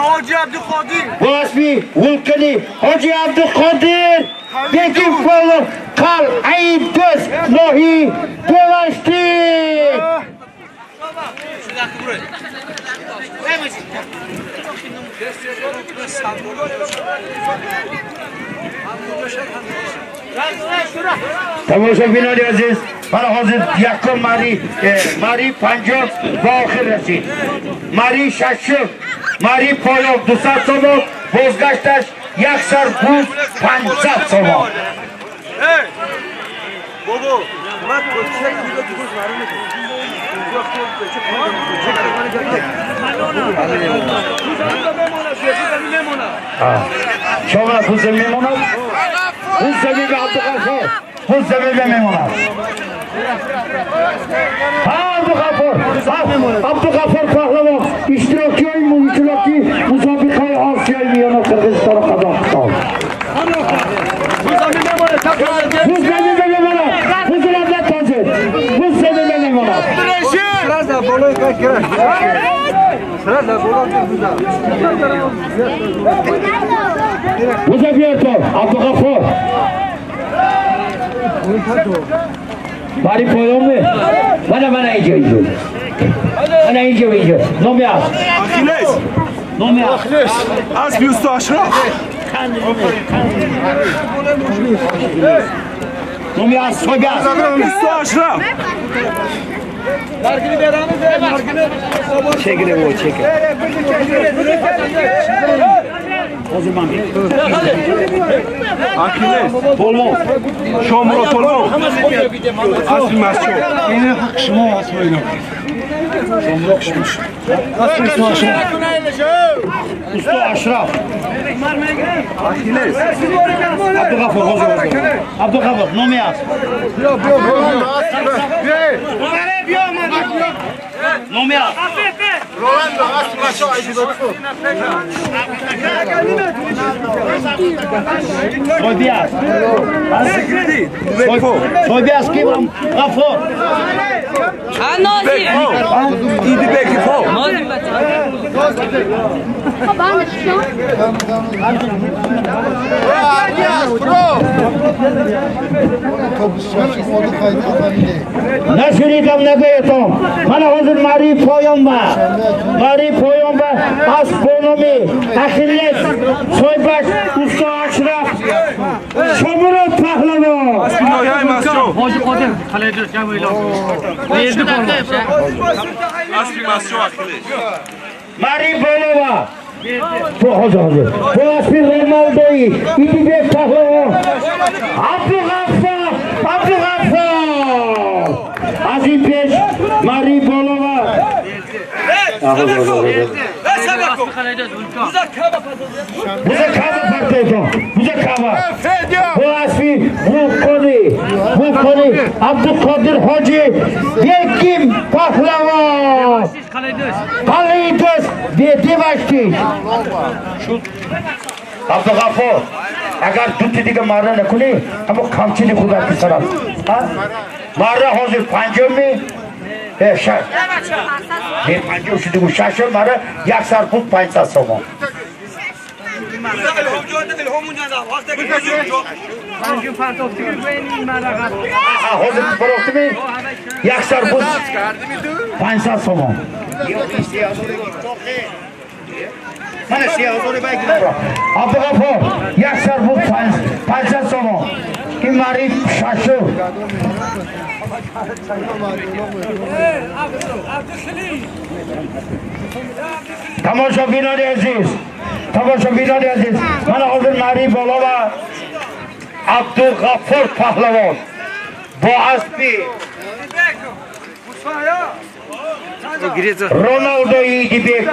Speaker 7: Abdülkadir.
Speaker 1: با اسبی ولکنی حاجی عبدالقادر یکی بالا کل عیب دست ناحیه پیوستی
Speaker 7: Hamdollah
Speaker 1: Tomoshabinlar aziz, mana hozir yakun Mari Panjob va oxir rasid. Mari Shashib, Mari Poyob 200 so'm, Bo'zgashtash Yaksar Buz 500 so'm.
Speaker 5: Hey! Bobo, mat ko'chak juda ko'z marini.
Speaker 1: Şovla kuzum memonat. Bu sebebi Abdülgafur. Bu sebebi memonat. Ha Abdülgafur. Abdülgafur Pahlavon. İştirakçı oyun iştirakçı Musabika'yı Asya oynuyor Kırgızistan'a Kazakistan. Bu sebebi memonat. Bu sebebi memonat. Bu sebebi tazir. Bu sebebi memonat.
Speaker 5: Sırada bolu kaçırar. Sırada bolu kaçırar.
Speaker 1: Bu sefer Abdülgafur. Bari koyuyor mu? Bana iyice. Bana iyice. Nomyaz.
Speaker 5: Achilles.
Speaker 1: Nomyaz.
Speaker 5: Achilles. Az bir usta aşağı.
Speaker 1: Nomyaz soygaz.
Speaker 5: Usta aşağı. Nargile beramız ver, nargile.
Speaker 1: Çekile bu, çekil. O zaman
Speaker 5: Achilles.
Speaker 1: Bolmo.
Speaker 5: Şomro Bolmo. Asıl maçı.
Speaker 1: Yine hakşıma asmayla. Şomro kışmış. Asıl usta Aşraf. Usta Aşraf.
Speaker 5: Achilles.
Speaker 1: Abdülgafur, hozur. Abdülgafur, Nomyaz.
Speaker 5: Yok.
Speaker 1: Nomyaz.
Speaker 7: Rolando, aşağı
Speaker 1: Soybiaz. Soybiaz kim? Gafur.
Speaker 8: Anozi.
Speaker 5: İdi belki fo.
Speaker 1: Nasıl idam ne koyuyorum? Bana huzur Mari Poyon var. Astronomi, Achilles, Soybaş, Usta Aşraf, Şomurot Pahlavon.
Speaker 5: Aslında yaymasçı.
Speaker 6: Hoca Qadir qalaydir jamila. Yerdi bo'lmoqchi.
Speaker 9: Aspirasyon Achilles.
Speaker 1: Mari Bolova. Bu hozir. Bu Aspir Ronaldo'yu, İdibek Pahlavon. Abdülgafur. Azimpeş, Mari Bolova. Muzakaba partiydi. Bu asfi, bu koni, Abdülkadir Hoca, Bekim Pahlavon. Qalaydiz, Devaşti. Abdülgafur, agar dutidiga marra nakuni, ama kamchini xuda kisaram. Marra hozir 5 Şart. Ne panjab şudu bu şaşır mara yaksar pul 500 so'm. Hozir foroxtimi? Yaksar pul 500 so'm. Mana siyozori baygilar. Abdug'afur yaksar pul 500 so'm. Kim marif şaşır. Tomoshabinlar aziz. Mana hozir Mari Bolova, Abdülgafur Pahlavon, Boaspi, Ronaldo İdibek,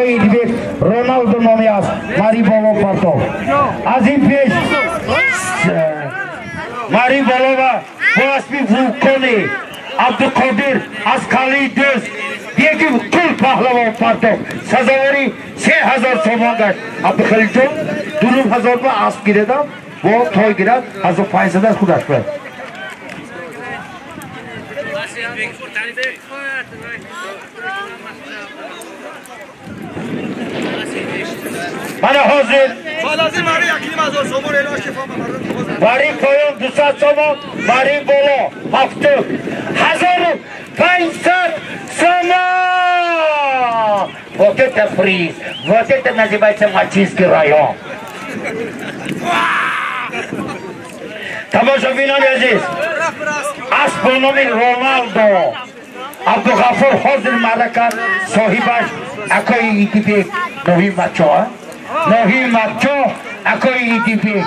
Speaker 1: İdibek, Ronaldo Nomyaz, Mari Bolova Partov, Azimpeş, Mari Bolova, Boaspi Vulkoni, Abdülkadir Askalidiz, Bekim Kul Pahlavon Partov, Sazavari 3000 so'm gash. Abdulxaliljon 2000 ba asp giredam, bu toy girad, hazır 500 xudash qo'yadi. Mana hozir
Speaker 5: Falazim Mari 2000 so'm e'lon shifoma.
Speaker 1: Mari Poyon 200 so'm, Mari Bolo 1500 so'm. Вот это приз, вот это называется Мальчинский район. тамошобинон азиз аз бо номи Роналдо Абдуғафур ҳозир маъракат соҳибаш акои Идибек Ноҳи Маччоҳ Ноҳи Маччоҳ акои Идибек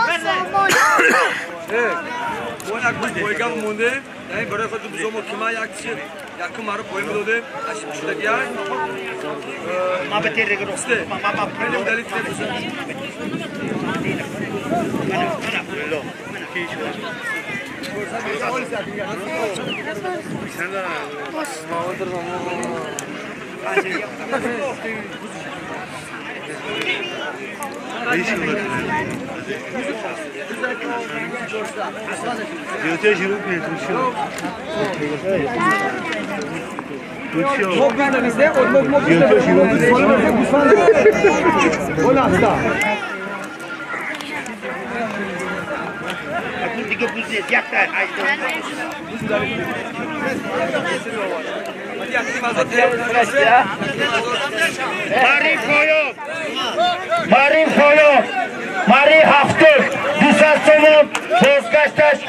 Speaker 5: Ona kuş boyga monde, yani böyle kadar bir zaman kima yakçı, yakın marı boyga dode, aşık şurada diye.
Speaker 7: Ma beter regro.
Speaker 5: İşte, benim dalit ne?
Speaker 1: Marin Foyov, Marin Haftur, 200 somon, bozgaştaş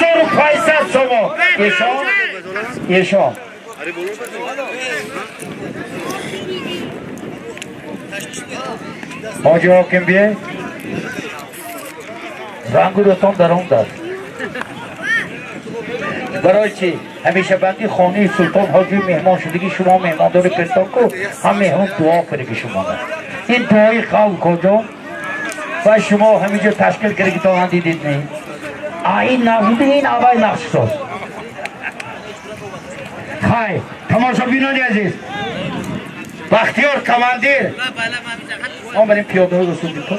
Speaker 1: 1500 somon. Yeşon. Hoca Hakim Bey, رنگ دوستان در اون دست برای چی؟ همیشه بندی خانه سلطان حاجی مهمان شدگی شما مهماندار پستان کو هم مهمان دعا کنه که شما این دعای قول کجا و شما همینجا تشکیل کرده که تا هم دیدید نه این نقشه این اول نقش شد خیلی تماشا بینانی عزیز بختیار کماندیر ما بریم پیاده ها رسول بیتون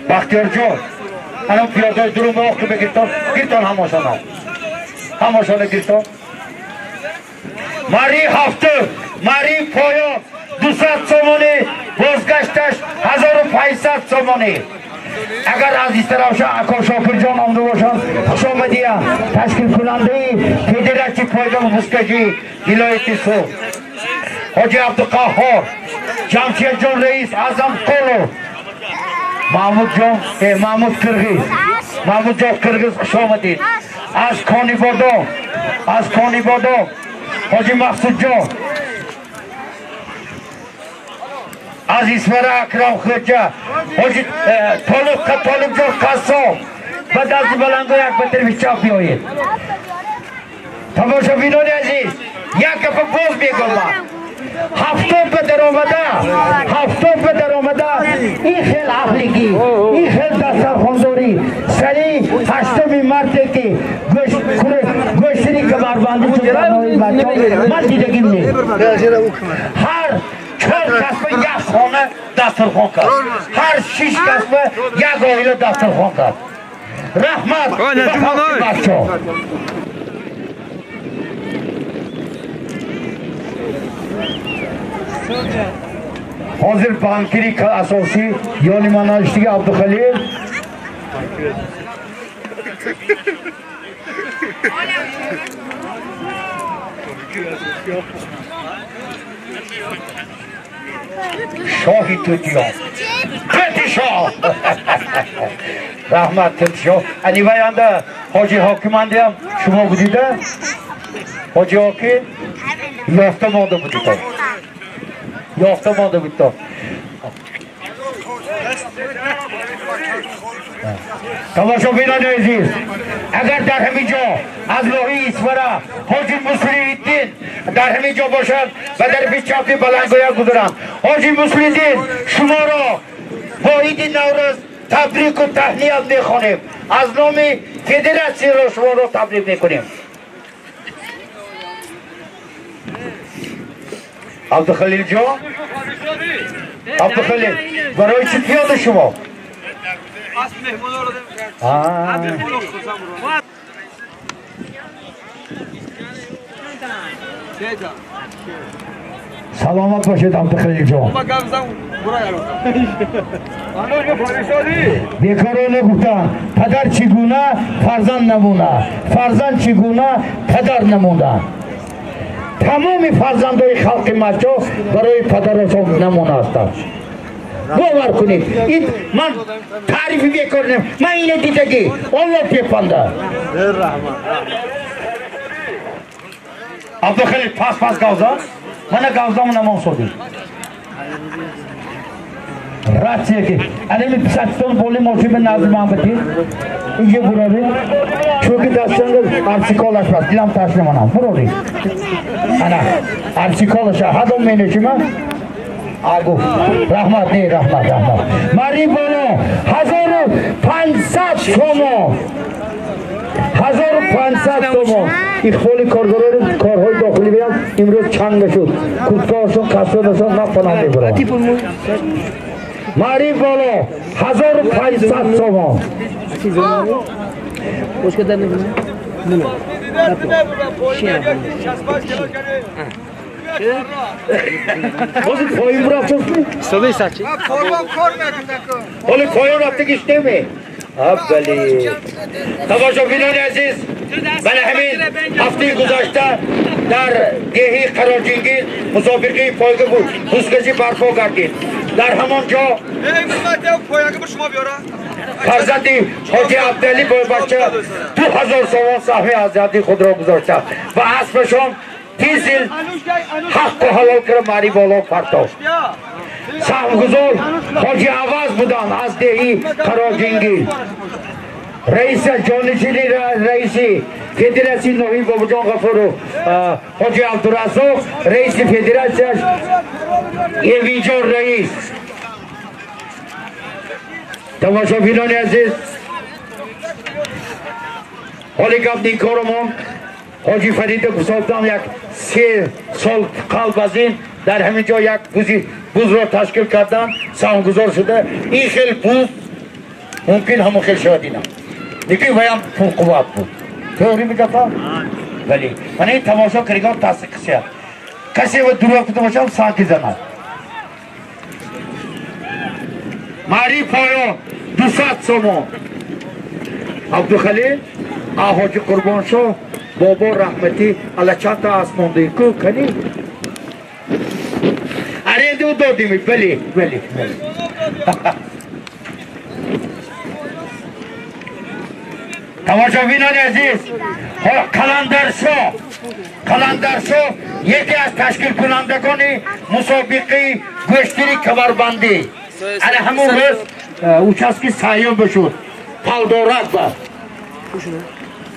Speaker 1: بختیار جان الان پیاده درون به وقت بگیرتان گیرتان هماشانه گیرتان ماری هفته ماری پایان 200 سومانی بازگشتش 1500 سومانی اگر عزیزتر باشن اکا شاپر جان آمده باشن خوش آمدیم تشکیل کننده فدراسیون پایگاه بوسکجی ولایت سو حاجی عبدالقهار جمشید جان رئیس اعظم قولو محمود جان محمود قرغیز خوش آمدید از کانی بادام حاجی مقصود جان از اسمر اکرام خرجه حاجی طالب جان قصاب و دست بلنگو یک بطر بیچاپ بیایید تماشا بینانی عزیز یک گفت باز میگم هفتم به در آمده این خیل عقلگی این خیل دسترخوانداری سری هشتمی مرده که گوشتری کمربندی چون من دیدگیم نیم هر 4 کسب یک خانه دسترخوان کرد هر 6 کسب یک آیله دسترخوان کرد رحمت به خاک بچه ها حاضر بانکری اساسی یعنی مناشتی عبدالخلیل شاهی توتیان قطع شاه رحمت قطع شاه انی باینده حاجی حاکمانده هم شما بودیده حاجی حاکم یافته مانده بودیده یافته مانده بودیده تماشا بینان عزیز اگر در همینجا از لاهی اسفره حاجی مسلیدین در همینجا باشد و در پیش چپی بلنگویا گذارم حاجی مسلیدین شما را با عید نوروز تبریک و تهنیت میخوانیم از نام فدراسیون را شما را تبریک میکنیم عبدالخلیل جان عبدالخلیل برای چی پیاده شما سلامت باشید عبدالخلیل جان بیکارانه گفتن پدر چگونه فرزند نمونه فرزند چگونه پدر نمونه تمام فرزندهای خلق مچو برای پدرشان نمونه هستند باور کنید این من تعریفی میکنم من اینه دیدگی الله پیپنده عبدالخلیل پاس گوزا من گوزا من نمان سودی راسیه که الان پساتون بولی موجود نازم آمدی اینجا برای چوکی دستان ارسیکالش بس دیلم تاشم منام برای انا ارسیکالش هدوم مینشی من آگو رحمت نه رحمت ماری بانو 1500 تومان 1500 تومان این خالی کارگران کارهای داخلی بیان امروز چنگ شد کفتاشون کسانشون نپناه میبرن ماری بالا 1500 تومان
Speaker 3: خوش کدر نبینه؟ نه
Speaker 1: بازی پایین برفتم
Speaker 5: صدای سچی؟
Speaker 1: حالا پایین رفته گشته می اولی تماشاگران عزیز من همین هفته گذشته در دهی قراجینگی مسابقه پایگاه بود بوسکشی برپا کردید در همان جا فرزند حاجی عبدالی با بچه 2000 سوان سهمی آزادی خود را گذاشته و اسبشان تیزل حق و حلال کرد ماری بالا پرتاش سهمگزار حاجی عوض بودن از دهی قراجینگی رئیس جانشینی رئیسی فدراسی نوین بابا جان غفور و حاجی عبدالرزاق رئیس فدراسیش ایوینجان رئیس تماشاگران عزیز حالی گپ نیکارمان حاجی فرید گسافتم یک 3 سال قبل از این در همین جا یک بوز را تشکیل کردن سهمگزار شده این خیلی بوز ممکن همون خیلی شود اینا دیگه بایم قوت بود توری میگفتم ولی من این تماشا کریگاه تحصیل کسی و دروغ تماشا هم سانکی زند ماری پایان 200 تومان عبدالخلیل حاجی قربان شو بابا رحمتی الله چند تا اسمانده کو کنی اره دو دادیم بلی تماشاگران عزیز کلندر شو یکی از تشکیل کنندگان مسابقه گوشتری کمربندی اره همون روز اوچسکی سیوم بشود پالدارت با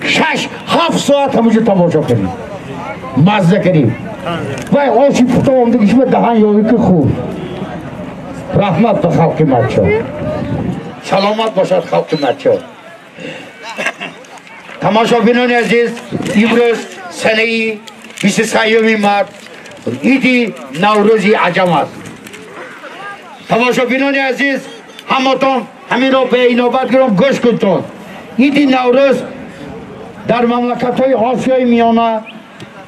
Speaker 1: 6-7 ساعت همونجا تماشا کنیم مزه کنیم وای آشی پتا آمدگیش به دهن یاوی که خوب رحمت به خلق مرچا سلامت باشد خلق مرچا تماشاگران عزیز امروز سنه 23 مارس عید نوروزی عجم است تماشاگران عزیز همتون همین را به اینابت گرم گوش کنتون عید نوروز در مملکت‌های آسیای میانه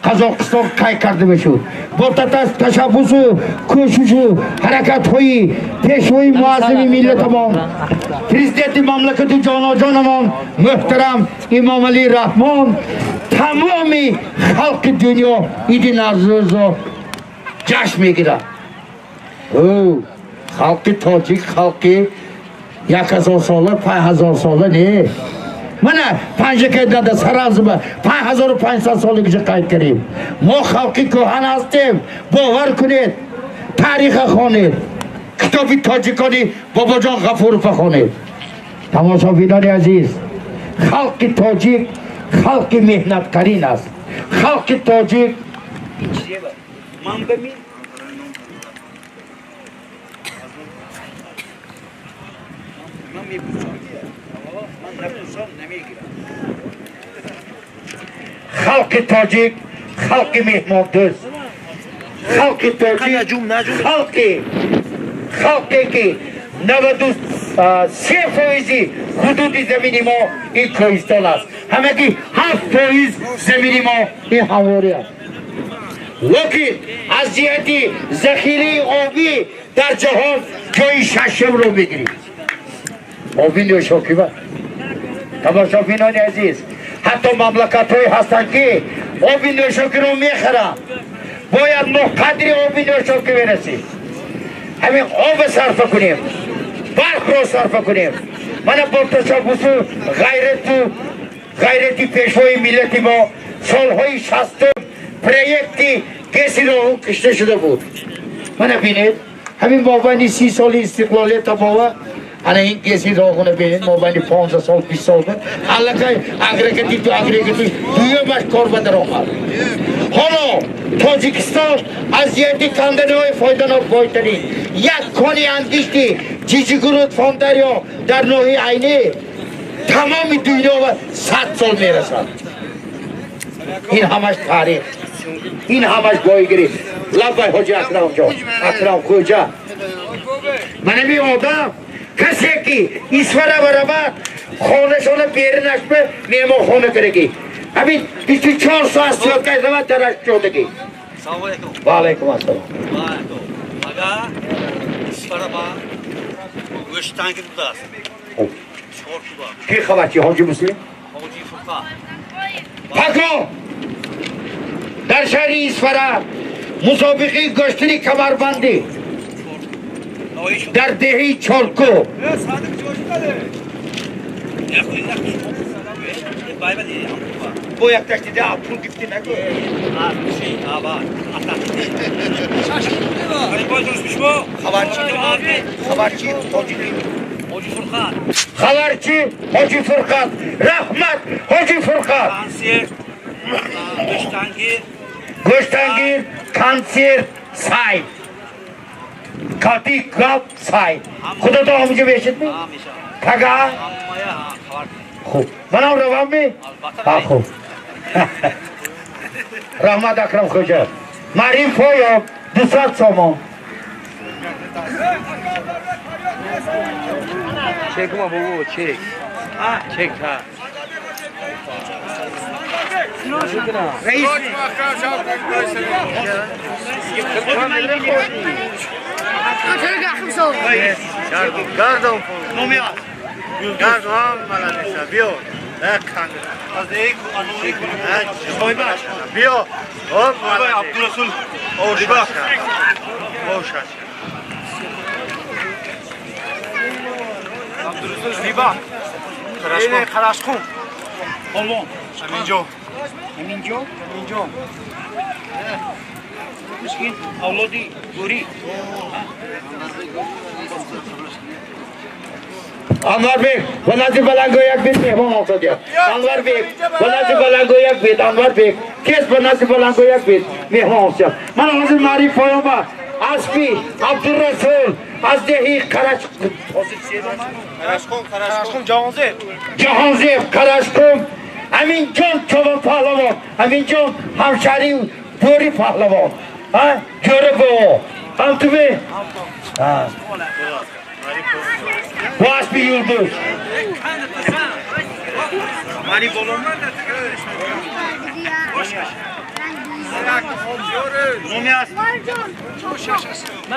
Speaker 1: قزاقستان قید کرده بشود با تشبس و کوشش و حرکت‌های پیشوای معظم ملت ما پرزیدنت مملکت جانمان محترم امام علی رحمان تمام خلق دنیا عید نوروز را جشن میگیرد خلق تاجیک خلق 1000 ساله 5000 ساله نه من پنج که داده سراز با 5500 سالی که قید کردیم ما خلقی کهن هستیم باور کنید تاریخ خوانید کتابی تاجیکانی بابا جان غفور بخوانید تماشاگران عزیز خلق تاجیک خلق مهنتکارین است خلق تاجیک خلق تاجیک خلق مهمان دوست خلق تاجیک خلقی که 93% حدود زمینی ما این کوهستان است همه که 7% زمینی ما این همواری است لیکن از جهت ذخیره آبی در جهان جای ششم رو بگیرید آبی نوشاکی با تماشاگران عزیز حتی مملکت‌هایی هستند که آبی نوشاکی رو میخرن باید ما قدر آبی نوشاکی برسیم همین آب صرف کنیم برق رو صرف کنیم من با تشبوس غیرتی پیشوای ملتی ما سالهای 60 پروژه کسی رو کشته شده بود من ببینید همین مابین 30 سال استقلالیت ما انا این کسی رو خونه ببینید مابین 15 سال 20 سال علاقه اگریگیتی دویه باش کار بدر آمد حالا تاجیکستان از یادی کندنهای فایده‌ناک بایترین یک کنی اندیشتی جیجیگرود فاندریا در نوعی عینی تمام دنیا و 100 سال میرسد این همش تاریخ این همش بایگیری لبای حاجی اکرم جان اکرم کجا من می آدم کسی که ایسوره برابر خانه شانه بیره نشبه میمو خانه کرگی همین 24 ساعت سیاد که زمان درش شدگی
Speaker 9: سلام علیکم
Speaker 1: و علیکم السلام
Speaker 9: مگا ایسوره با گوش تانکی بوده است
Speaker 1: کی خبر چی حاجی مسلم؟
Speaker 9: حاجی فرقا
Speaker 1: پاکو در شهر ایسفره مسابقه گشتری کمربندی در دهی چارکو bu yaklaştı da apul gitti ne gör?
Speaker 9: Şey ama Hani boy durmuş bu?
Speaker 1: Haberci Hoca Furkan. Haberci Hoca Furkan. Rahmet Hoca Furkan.
Speaker 9: Kanser
Speaker 1: Göstangir kanser say. Kati kap say. Khuda to amujhe beşit mi? Kaga. خوب منم روان می؟ خوب رحمت اکرم خوجا معریم فویا 200 سومان
Speaker 2: چک ما بابو چک چک ها
Speaker 1: رئیس
Speaker 7: گردم نمیاد گردم ملنیسا بیو نکن از ایک بیو عبدالرسول اوشاش عبدالرسول زیبا خراشکن بلون همینجا مسکین اولادی گوری
Speaker 1: انوار بیگ و نزدیک بلنگو یک بیت مهمان آمد انوار بیگ و نزدیک بلنگو یک بیت انوار بیگ کس و نزدیک بلنگو یک بیت مهمان آمد من حاضر معرف فایوما اسبی عبدالرسول از دهی کراشکن جهانزیب کراشکن امین جان چوبان پهلوان امین جان همشهری دوری پهلوان جوره بو هم تو بی باش bir yıldız.
Speaker 7: Mani bolonlar da Nomyas.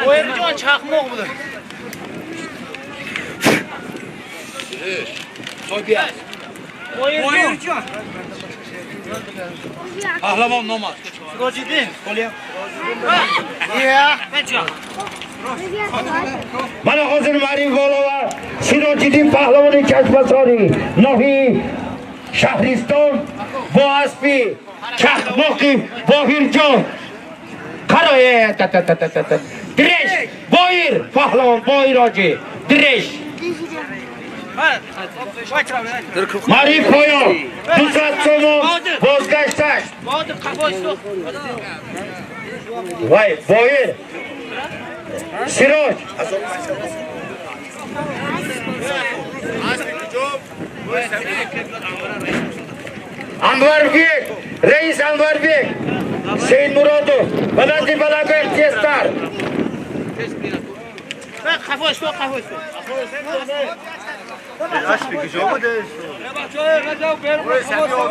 Speaker 2: Oyuncu çakmak budur.
Speaker 7: Soybiya. Oyuncu. Pahlavon nomaz. Rocidin. Kolya. Ya.
Speaker 1: من حاضر معرف بالا سیراج‌الدین پهلوان کشمساری نوحی شهرستان با اسبی چخماقی باهیر جان کرایه درش بایر پهلوان بایر آجی درش معرف پایان 200 سومان بازگشتش وای بایر سیراج انوار بیگ رئیس انوار بیگ سید مرادو بلندی بلنگو اختیستر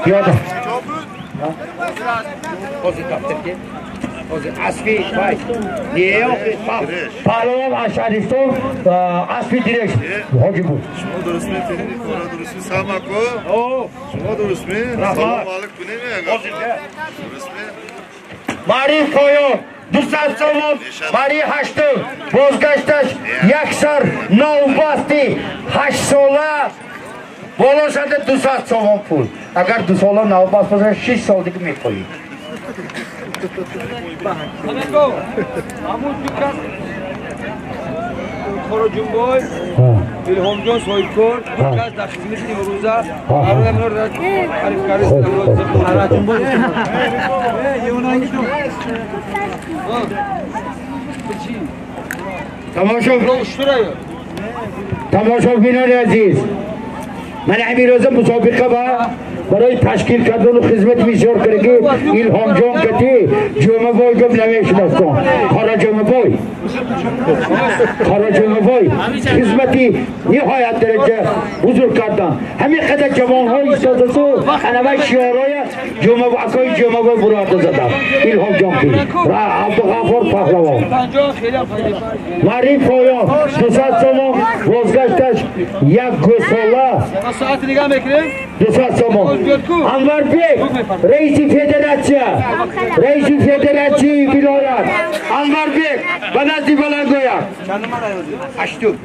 Speaker 1: یادم اسبی بای نیه پهلوان اشارستان اسبی دیرکت حاجی بود
Speaker 7: شما درست می‌فهمید کارا درست ساماکو شما درست می سلام علیکم نمیگم درست می
Speaker 1: معرف پایان 200 so'm bari 8 bozgashtash yaksar novbasti 8 so'la bo'lishadi 200 so'm pul agar 2 so'la novbast bo'lsa 6 so'ldik me'qo'ying
Speaker 5: Qorajumboy, Ilhomjon Soyibkor, Dukaz da xizmat imroza, Arlamlar Arifkari Qorajumboy.
Speaker 1: Tomoshabinlar aziz. Mana hamma roza musobaqa va برای تشکیل کردن خدمت بسیار کرده ایلهام جان کتی جمعه بای گم نمیشناستم خارا جمعه بای خدمتی نهایت درجه حضور کردن همین قدر جوان های ایستاده تو انوای شیارای جمعه بای براده زدم ایلهام جان کتی را عبدالغفار پهلوان معرف پایان 200 سوم بازگشتش یک گوساله
Speaker 5: ساعت نگاه میکنیم
Speaker 1: 200 سوم انور بیگ رئیس فدراسیون ولایت انور بیگ بنازی بلندگویا
Speaker 5: هشتم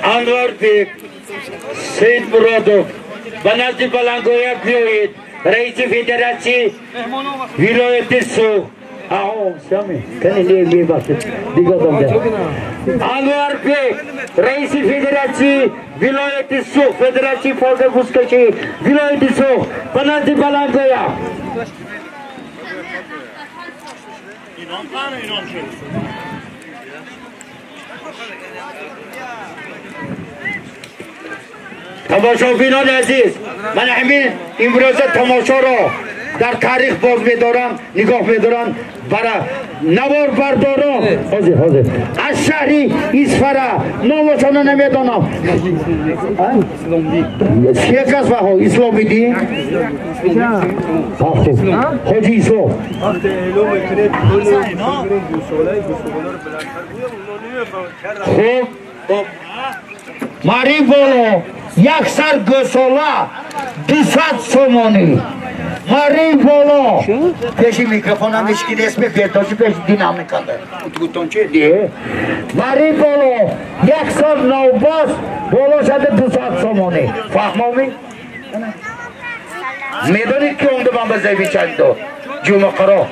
Speaker 1: Anwar Bek, Said Muradov, Banazi Balangoya Bioid, Reis Federasi, Vilayet Su. Sami, can you leave us? Anwar Bek, Reis Federasi, Vilayet Su, Federasi for the Buskashi, Vilayet Su, Banazi Balangoya. تماشاگران عزیز من همین امروز تماشا را در تاریخ باز می‌دارم نگاه می‌دارم برای نوار بردارم حاضر از شهری اسفره نامشان نمیدانم یک از بها اسلامی دی حاجی اسلام خب ماری بولو یک سر گوساله 200 سومانی ماری بولو پیشی میکروفون هم اشکی اسم پیرتاشی پیش دینامیکا ده گوتون چه دیه ماری بولو یک سر نوباس بولو شده 200 سومانی فهمامی؟ میدونید که اونده من بزای بیچند دو جمعه قرار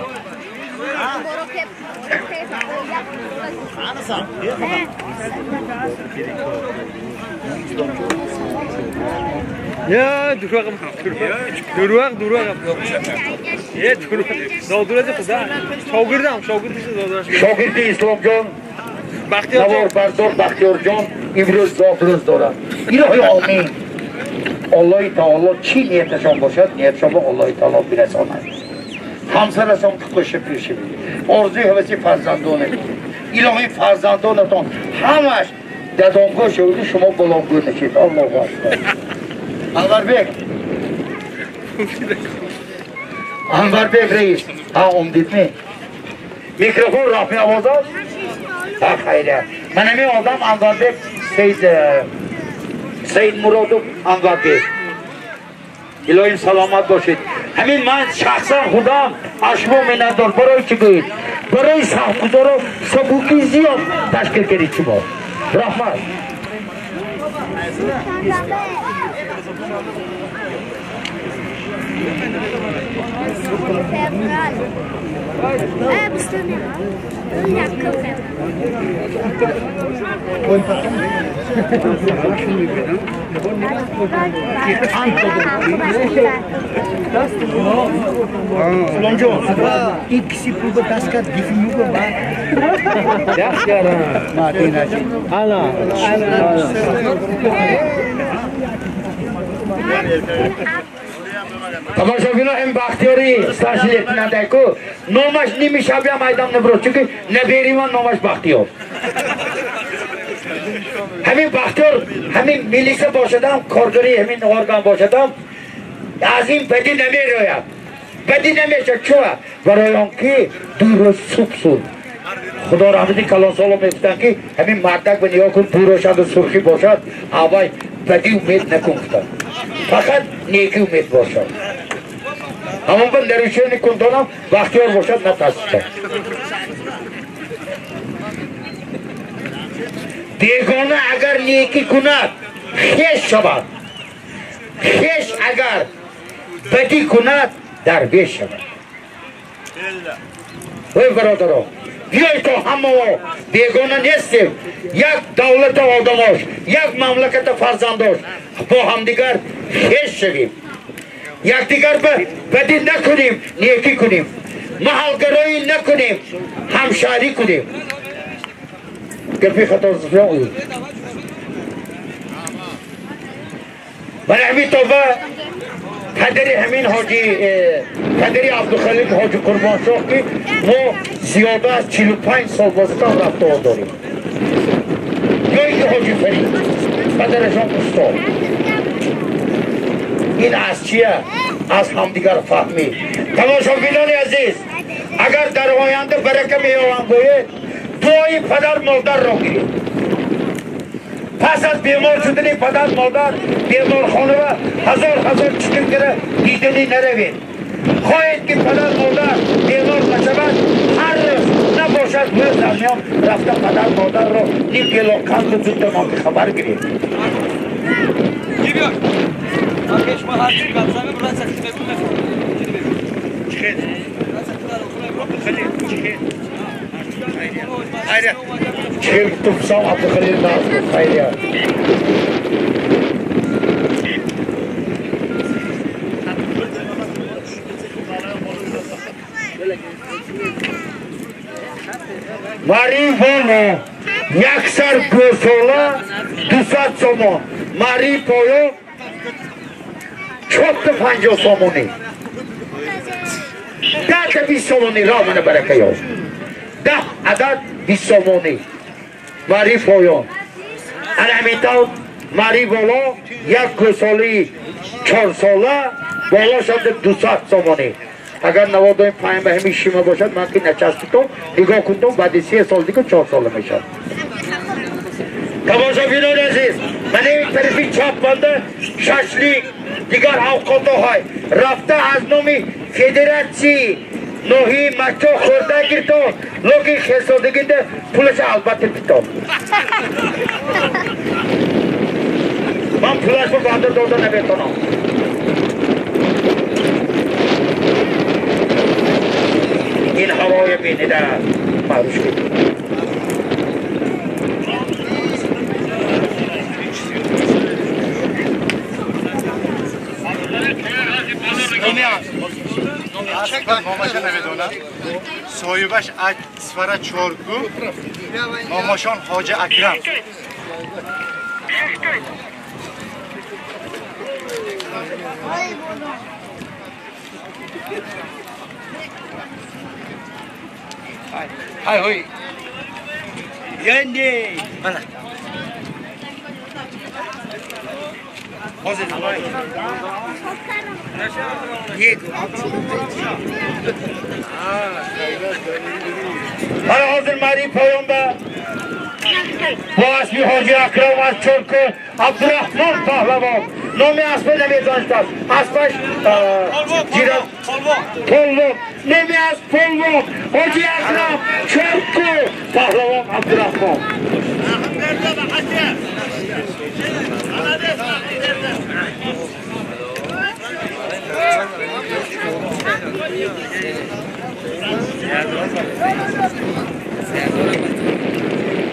Speaker 5: Ya duruq. Ya duruq. Zavduradi qiza. Shogirdim, Shogirdi Islomjon. Baxtiyorjon imroz zavduruz dora. Ilohi amin. Alloh taolo chi niyatashon boshad, niyatashon Alloh taolo birasonad. Hamsarason qo'shib pishib. Orzu havasi farzandone. Ilohi farzandonatон hamash dadongo shudi shuma bolongo nechid. Allohu akbar. Anwar Bek reis. Umdidmi? Mikrofon Rahmi Avazaz? Hayır. Ben emin oldum Anwar Bek Said Muradov Anwar Bek. İlohim salamat boşid. Hemin ben şahsen Hudam aşmo minador baroy çıkıyım. Baroy sahmuzoro sabuki ziyad teşkil keri çıkıyor. Rahmat. Lonjo, ikisi pulba taskat gifimu ba? Ya sekarang mati nasi. Ana. Tomoshabinlar hem baxtiyori starshil etnadayku nomash nimishabiya maydon nebro çünkü ne beriman nomash baxtiyor. Hemin baxtiyor, hemin milisi boşadam, korgari hemin organ boşadam.
Speaker 1: از این بدی نمیروید بدی نمیشه چوه برای آنکه دو روز صبح صبح خدا رحمتی کلان سالو میفتن که همین مردک به نیا کن دو روشد و سرخی باشد آوای بدی امید نکن کتن فقط نیکی امید باشد همون من نروشه نکن دانم وقتی ها باشد نتاسته بیگانه اگر نیکی کند خیش شود خیش اگر بدی کند درویش شود وی برادرها بیای تو همه بیگانه نیستیم یک دولت آدماش یک مملکت فرزنداش با همدیگر خیش شویم یک دیگر بدی نکنیم نیکی کنیم محلگرایی نکنیم همشهری کنیم گرفی خطا زفران اوی من همین توبه پدری همین حاجی پدری عبدالخلیق حاجی قربان شاه که ما زیاده از 45 سال بازتان رفته ها داریم یا اینکه حاجی فرید پدرشان استاد این از چیه؟ از همدیگر فهمید تماشاگران عزیز اگر در آینده برکه میآورند باید دعای پدر مادر را گیرید پس از بیمار شدنی پدر مادر بیمار خانه و هزار چکر گره دیدنی نروید خواهید که پدر مادر بیمار نشود هر روز نباشد روز در میان رفته پدر مادر را نیم کیلو قند و زود ما که خبر گیرید
Speaker 2: کی بیار آکش ما هر چی گفتم برای سکته
Speaker 7: چخید خیلی خیلی
Speaker 1: چهل تفسام عبدالخلیق ناز خیلی ماری والا یک سر گوسولا 200 سومان ماری پایو 450 سومانی 10 تا 20 سومانی را منه برکه یاز 10 عدد 20 سومانی ماری پایان همینطور ماری بالا یک گوسالی 4 ساله بالا شده 200 سومانی اگر نوادای پایین به همین شیمه باشد من که نچستم نگاه کندم بعد 3 سال دیگه 4 ساله میشد تماشاگران عزیز من این طرفی چاپ بنده ششلیک دیگر اوقات های رفته از نومی فدراسی نوحی مچو خورده گیرتو لوگی خیسادگی ده پولش البته بیتو من پولش رو بانده داده نمیتونم این هوای بینیده معروش کنید
Speaker 7: ماماشان نمیدونم صاحبش سفر چارگو ماماشان حاج اکرم های های یندی من
Speaker 1: حاضر ماری پیامبر با اسمی حاجی اکرم از چرک عبدالرحمن پهلوان نامی اسب نمیدانست است اسبش پلوک نامی از پلوک حاجی اکرم چرک پهلوان عبدالرحمن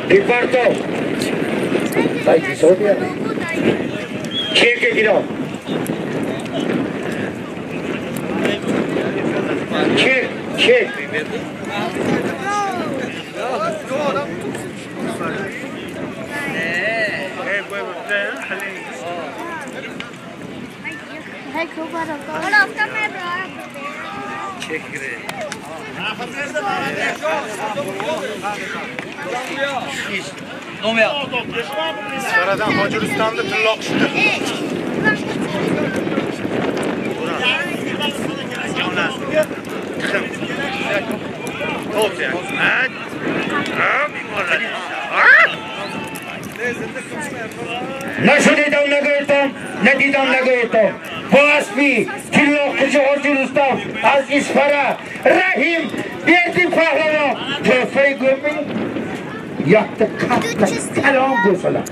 Speaker 1: Riparto dai ci sono via chi è che tirò chi
Speaker 7: Sıradan Hacı Rüstem'de tırlak şudur.
Speaker 1: نشنیدم نگویتم ندیدم نگویتم با اسبی تیلا کجا حاجی رستم از اسفره رحیم بیردی پهلوان توفه گومی یک کت کلام گوسلم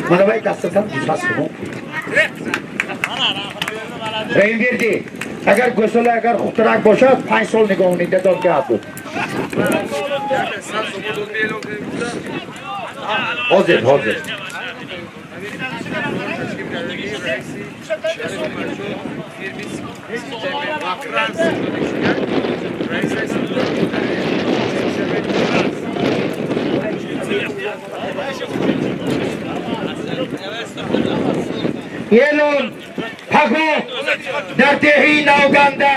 Speaker 1: من باید دستتم دیساس کنم رحیم بیردی اگر گوسله اگر خوبترک باشد 5 سال نگاهونی دادم که حد بود حاضر یلون پگو در دهی نوگنده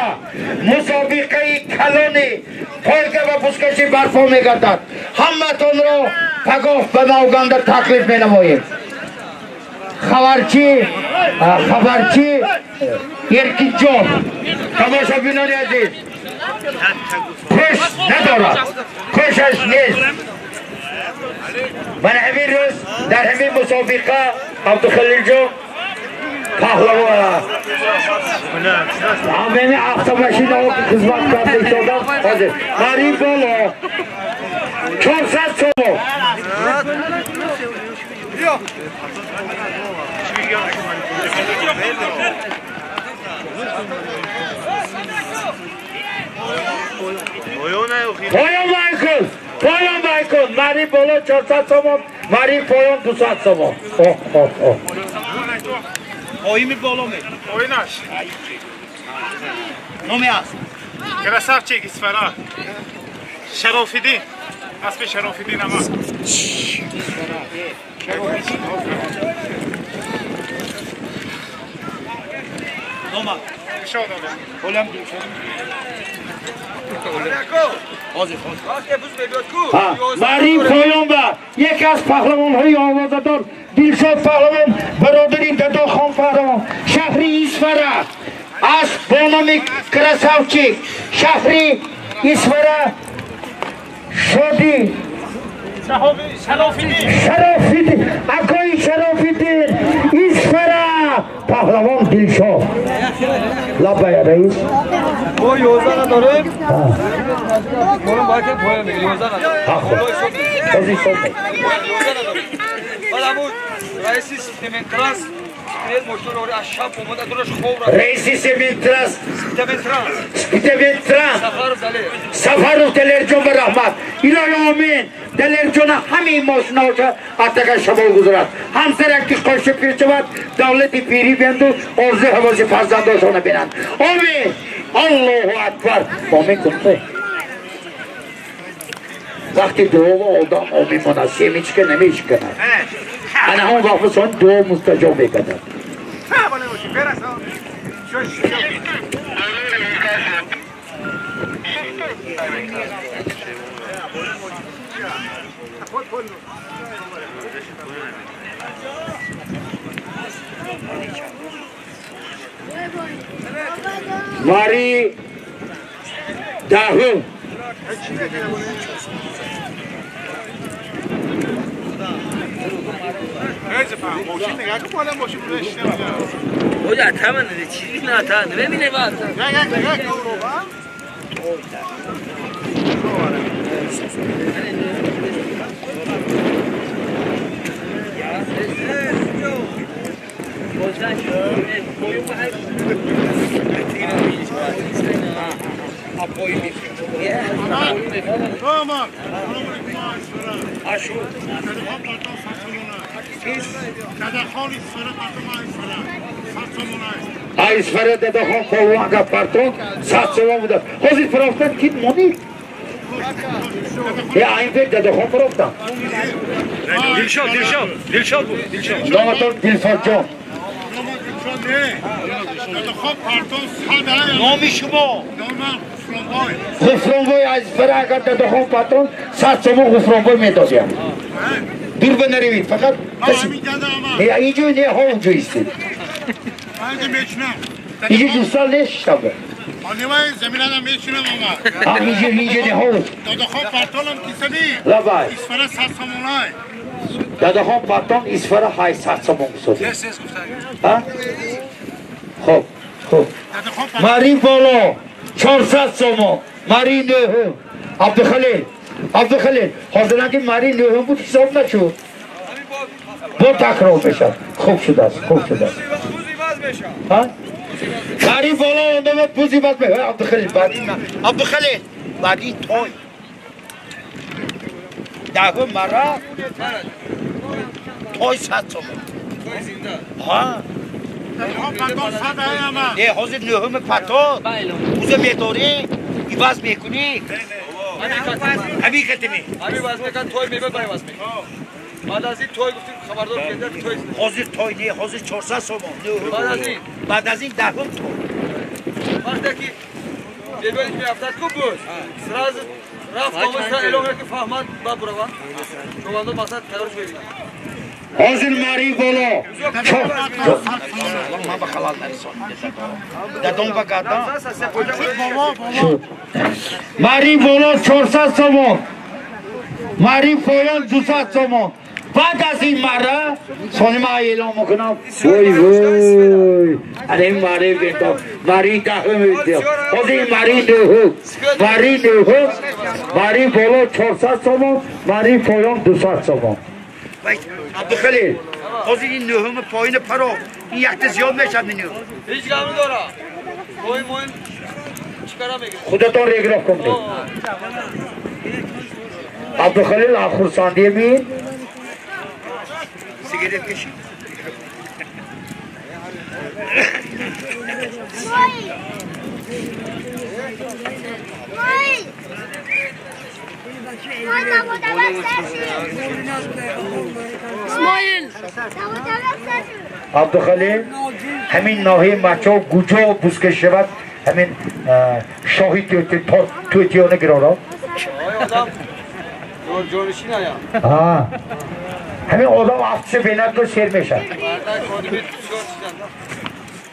Speaker 1: مسابقه کلانی پایگه و بزکشی برپا میگردد همتون رو پگو به نوگنده تکلیف مینماییم خبرچی یرکی جان تماشا بینانی عزیز کش ندارد کشش نیست من همین روز در همین مسابقه عبدالخلیل جان پهلوان همین اختماشین ها که خدمت کرده شدم حاضر ماری بالا 400 سوم پایان مایکل ماری بالا 400 سوم ماری پایان 200 سوم
Speaker 7: Oyimi bolome. Oynaş. Номиас. Красавчик из Фара. Шарофидин. Аспи Шарофидин ама. Нома. Шо доме? Олам.
Speaker 1: ماری پایان با یکی از پهلوان های آوازدار دلشاد پهلوان برادری دادا خان پهلوان شهری اسفره از با نام کرساوچیک شهری اسفره شادی شرافیدین اکای شرافیدین اسفره پهلوان دلشاد لبای رئیس
Speaker 4: ما 11 نداریم برو باید که پایان میگه 11 نداریم رئیسی سیمنتراس
Speaker 1: رئیسی سیمنتراس سفر دلر جان به رحمت الهی آمین دلر جان همین ماشناوچه اتگاه شما گذارد همسرکی قاش پیر شود دولت پیری بیند و عرض حواظ فرزنداشانه بینند آمین الله اکبر آمین کنه وقتی دعا آدم آمین مناسیه میچکه نمیچکنه انا هم وقت سان دعا مستجاب میکنه ماری داهو
Speaker 2: Hoca tamam dedi çizgi ne hata ne mi ne var?
Speaker 1: Aysfere dede han kovanga parton satsova buda. Hozir proftan kit moni. Ya aynı dede han proftan. Dilşad bu. Damator Dilfatcan.
Speaker 7: Nomi şumo.
Speaker 1: Gufronboy aysfere agar dede han parton satsova gufronboy medoziyam. Dur ben nereye fakat ya iyice ne havuncu istedim. İyice cüssal ne ştabı?
Speaker 7: آنیمای زمینم میشونم آما
Speaker 1: اینجا نه ها
Speaker 7: دادا خواب پرتالم کسانی
Speaker 1: لبای
Speaker 7: اسفره 100 سامونای
Speaker 1: دادا خواب پرتال اسفره 800 سامون سود ها خب ماری بالا 400 سامون ماری نه عبدالخلیل حاضرن که ماری نه بود حساب نشد با تکرار بشن خوب شده است ماری بالا اونده پوزی باز به عبدالخلیل بعدی توی دهو مرا توی 100 سامون ها نه حاضر نهم پتو اوزه میداری ایواز میکنی
Speaker 2: همی باز میکن توی میبه برای باز میکن بعد از این توی گفتیم خبردار کنده توی
Speaker 1: حاضر توی نه حاضر 400 سامون بعد از این دهم توی
Speaker 2: وقتی که دیوانی می افتاد کو بود سراز رفت آمد تا الان که فهمد با بروان شواندو مقصد تغییر شوید
Speaker 1: حاضر ماری بالا من بخلال نرسون دادم بگردم ماری بالا 400 سامون ماری پایان 200 سامون بعد از این مره سانی ما اعلام میکنم وای این ماری بیتا ماری دهم بیتا خود این ماری ماری بالا 400 سامون ماری پایان 200 سامون عبدالخلیل خود این نهم پایین پرو این یکت زیاد میشد منیو
Speaker 2: هیچ گمون دارا موین چیکارا میگه
Speaker 1: خودتان ریگراف کنید عبدالخلیل آخر ساندیه می سیگریت کشید عبدالخلیل همین ناحیه مچو گوجه و بوسکه شود همین شاهی توی تیانه گرارا
Speaker 2: جورشین آیا
Speaker 1: همین آدم افتشه بیند تو سیر میشن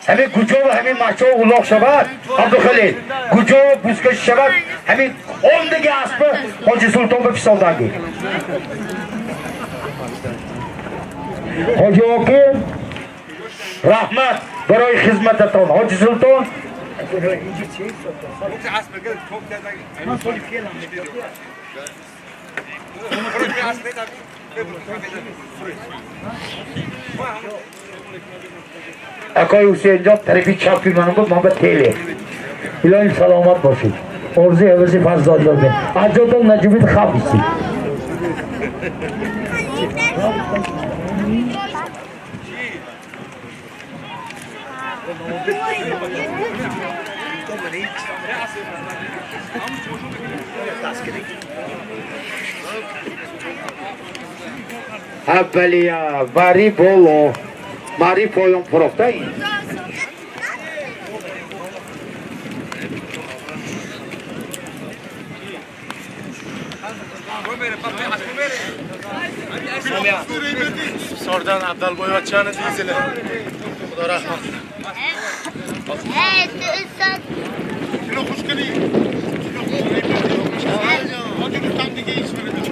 Speaker 1: همین گوجه و همین مچو اولاق شود عبدالخلیل گوجه و بوسکه شود همین اون دیگه اسب حاجی سلطان به پیسالدنگی حاجی واقعی رحمت برای خدمتتان حاجی سلطان اکای حسین جان طرفی چپ کنم بود محمد تیله الهی سلامت باشید ارزی حوزی فضل دارده عجادان نجوبید خواب بیسید اولیا ماری بولو ماری پایان فروخته این
Speaker 7: سردان عبدالبای بچه‌ان دیزله خدا رحمت چلو خوش کنی آجو دوستان دیگه ایش برده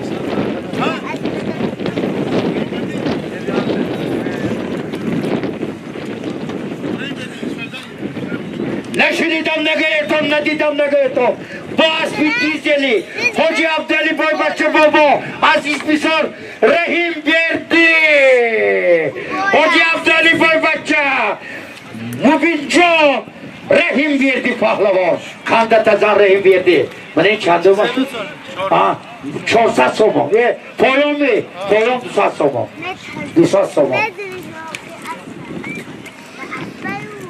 Speaker 1: ندیدم نگهتم با اسبی دیزلی حاجی عبدالی بای بچه بابا عزیز بسار رحیم بردی حاجی عبدالی بای بچه مبین جا رحیم بردی پهلوان خنده تزن رحیم بردی من این چنده باشد 400 سومون پایان 200 سومون 200 سومون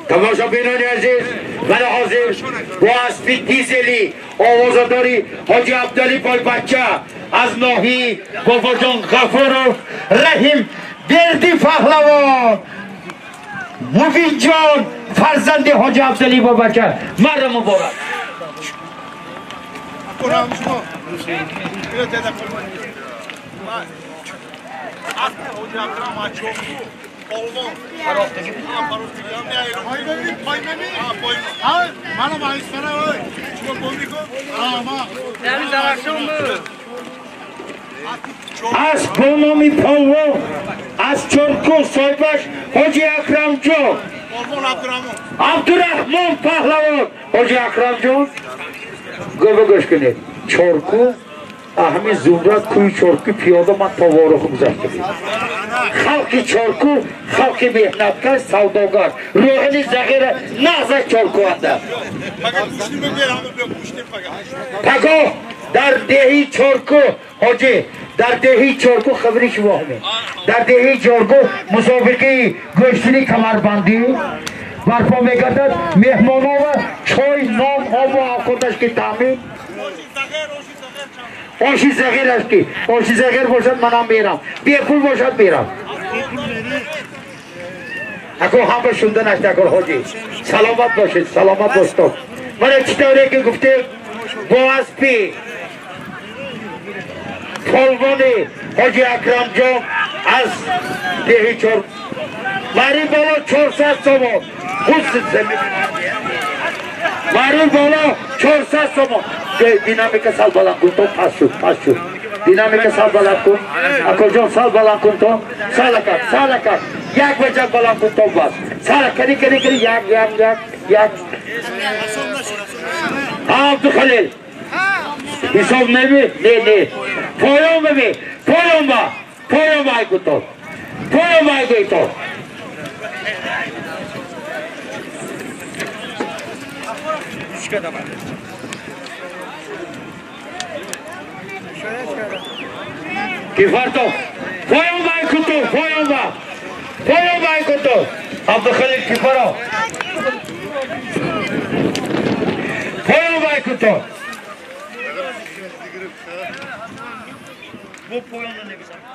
Speaker 1: تماشا بینانی عزیز من حاضر با اسبی دیزلی آوازداری حاجی عبدالی بای بچه از ناحیه بابا جان غفور رحیم بردی پهلوان مبین جان فرزند حاجی عبدالی بای بچه مرد مبارک
Speaker 7: Polvon. Qaroqdagi. Ha, qaroqdagi. Poymami. Ha, poyma. Ha, mana maysfara oy. Chuma bo'lmayku. Ha, ma.
Speaker 2: Yani zararshonmi?
Speaker 1: از بونامی پاو از چرکو سایباش حاجی اکرم جان
Speaker 7: Polvon Abdurrahmon.
Speaker 1: عبدالرحمن پهلوان حاجی اکرم جان گوش کنید چرکو اهمی زمرد کوی چرکی پیاده من تاوارو گذاشته بود خلقی چرکو خلقی مهنتکار سوداگر روحانی زغیر نازه چرکو انده
Speaker 7: Fakat kuşlu böbreği kuşlu fakat.
Speaker 1: پگاه در دهی چرکو حاجی در دهی چرکو خبری شما همه در دهی چرکو مسابقه گشتنی کمربندی برپا میگردد مهمانا و چای نام آب و آکودش که تامین آشی زغیر است که آشی زغیر باشد منم میرم بی پول باشد میرم اکو همه شنده نشته اکو حاجی سلامت باشید سلامت باشید من چطوری که گفته باز پی پلوانی حاجی اکرم جان از دهی چور ماری بالا 400 سومان خود زمین ماری بالا 400 سومان دینامیک سال بلند کن تو پس شد دینامیک سال بلند کن اکل جان سال بلند کن تو سال کن یک بجک بلند کن تو بس سال کنی یک عبد خلیل حساب نمی نه پایان ببی پایان بای کن تو کفار تو پایان بای کن تو عبد خلیل کفارو پایان بای کن تو bu poyonda ne güzel.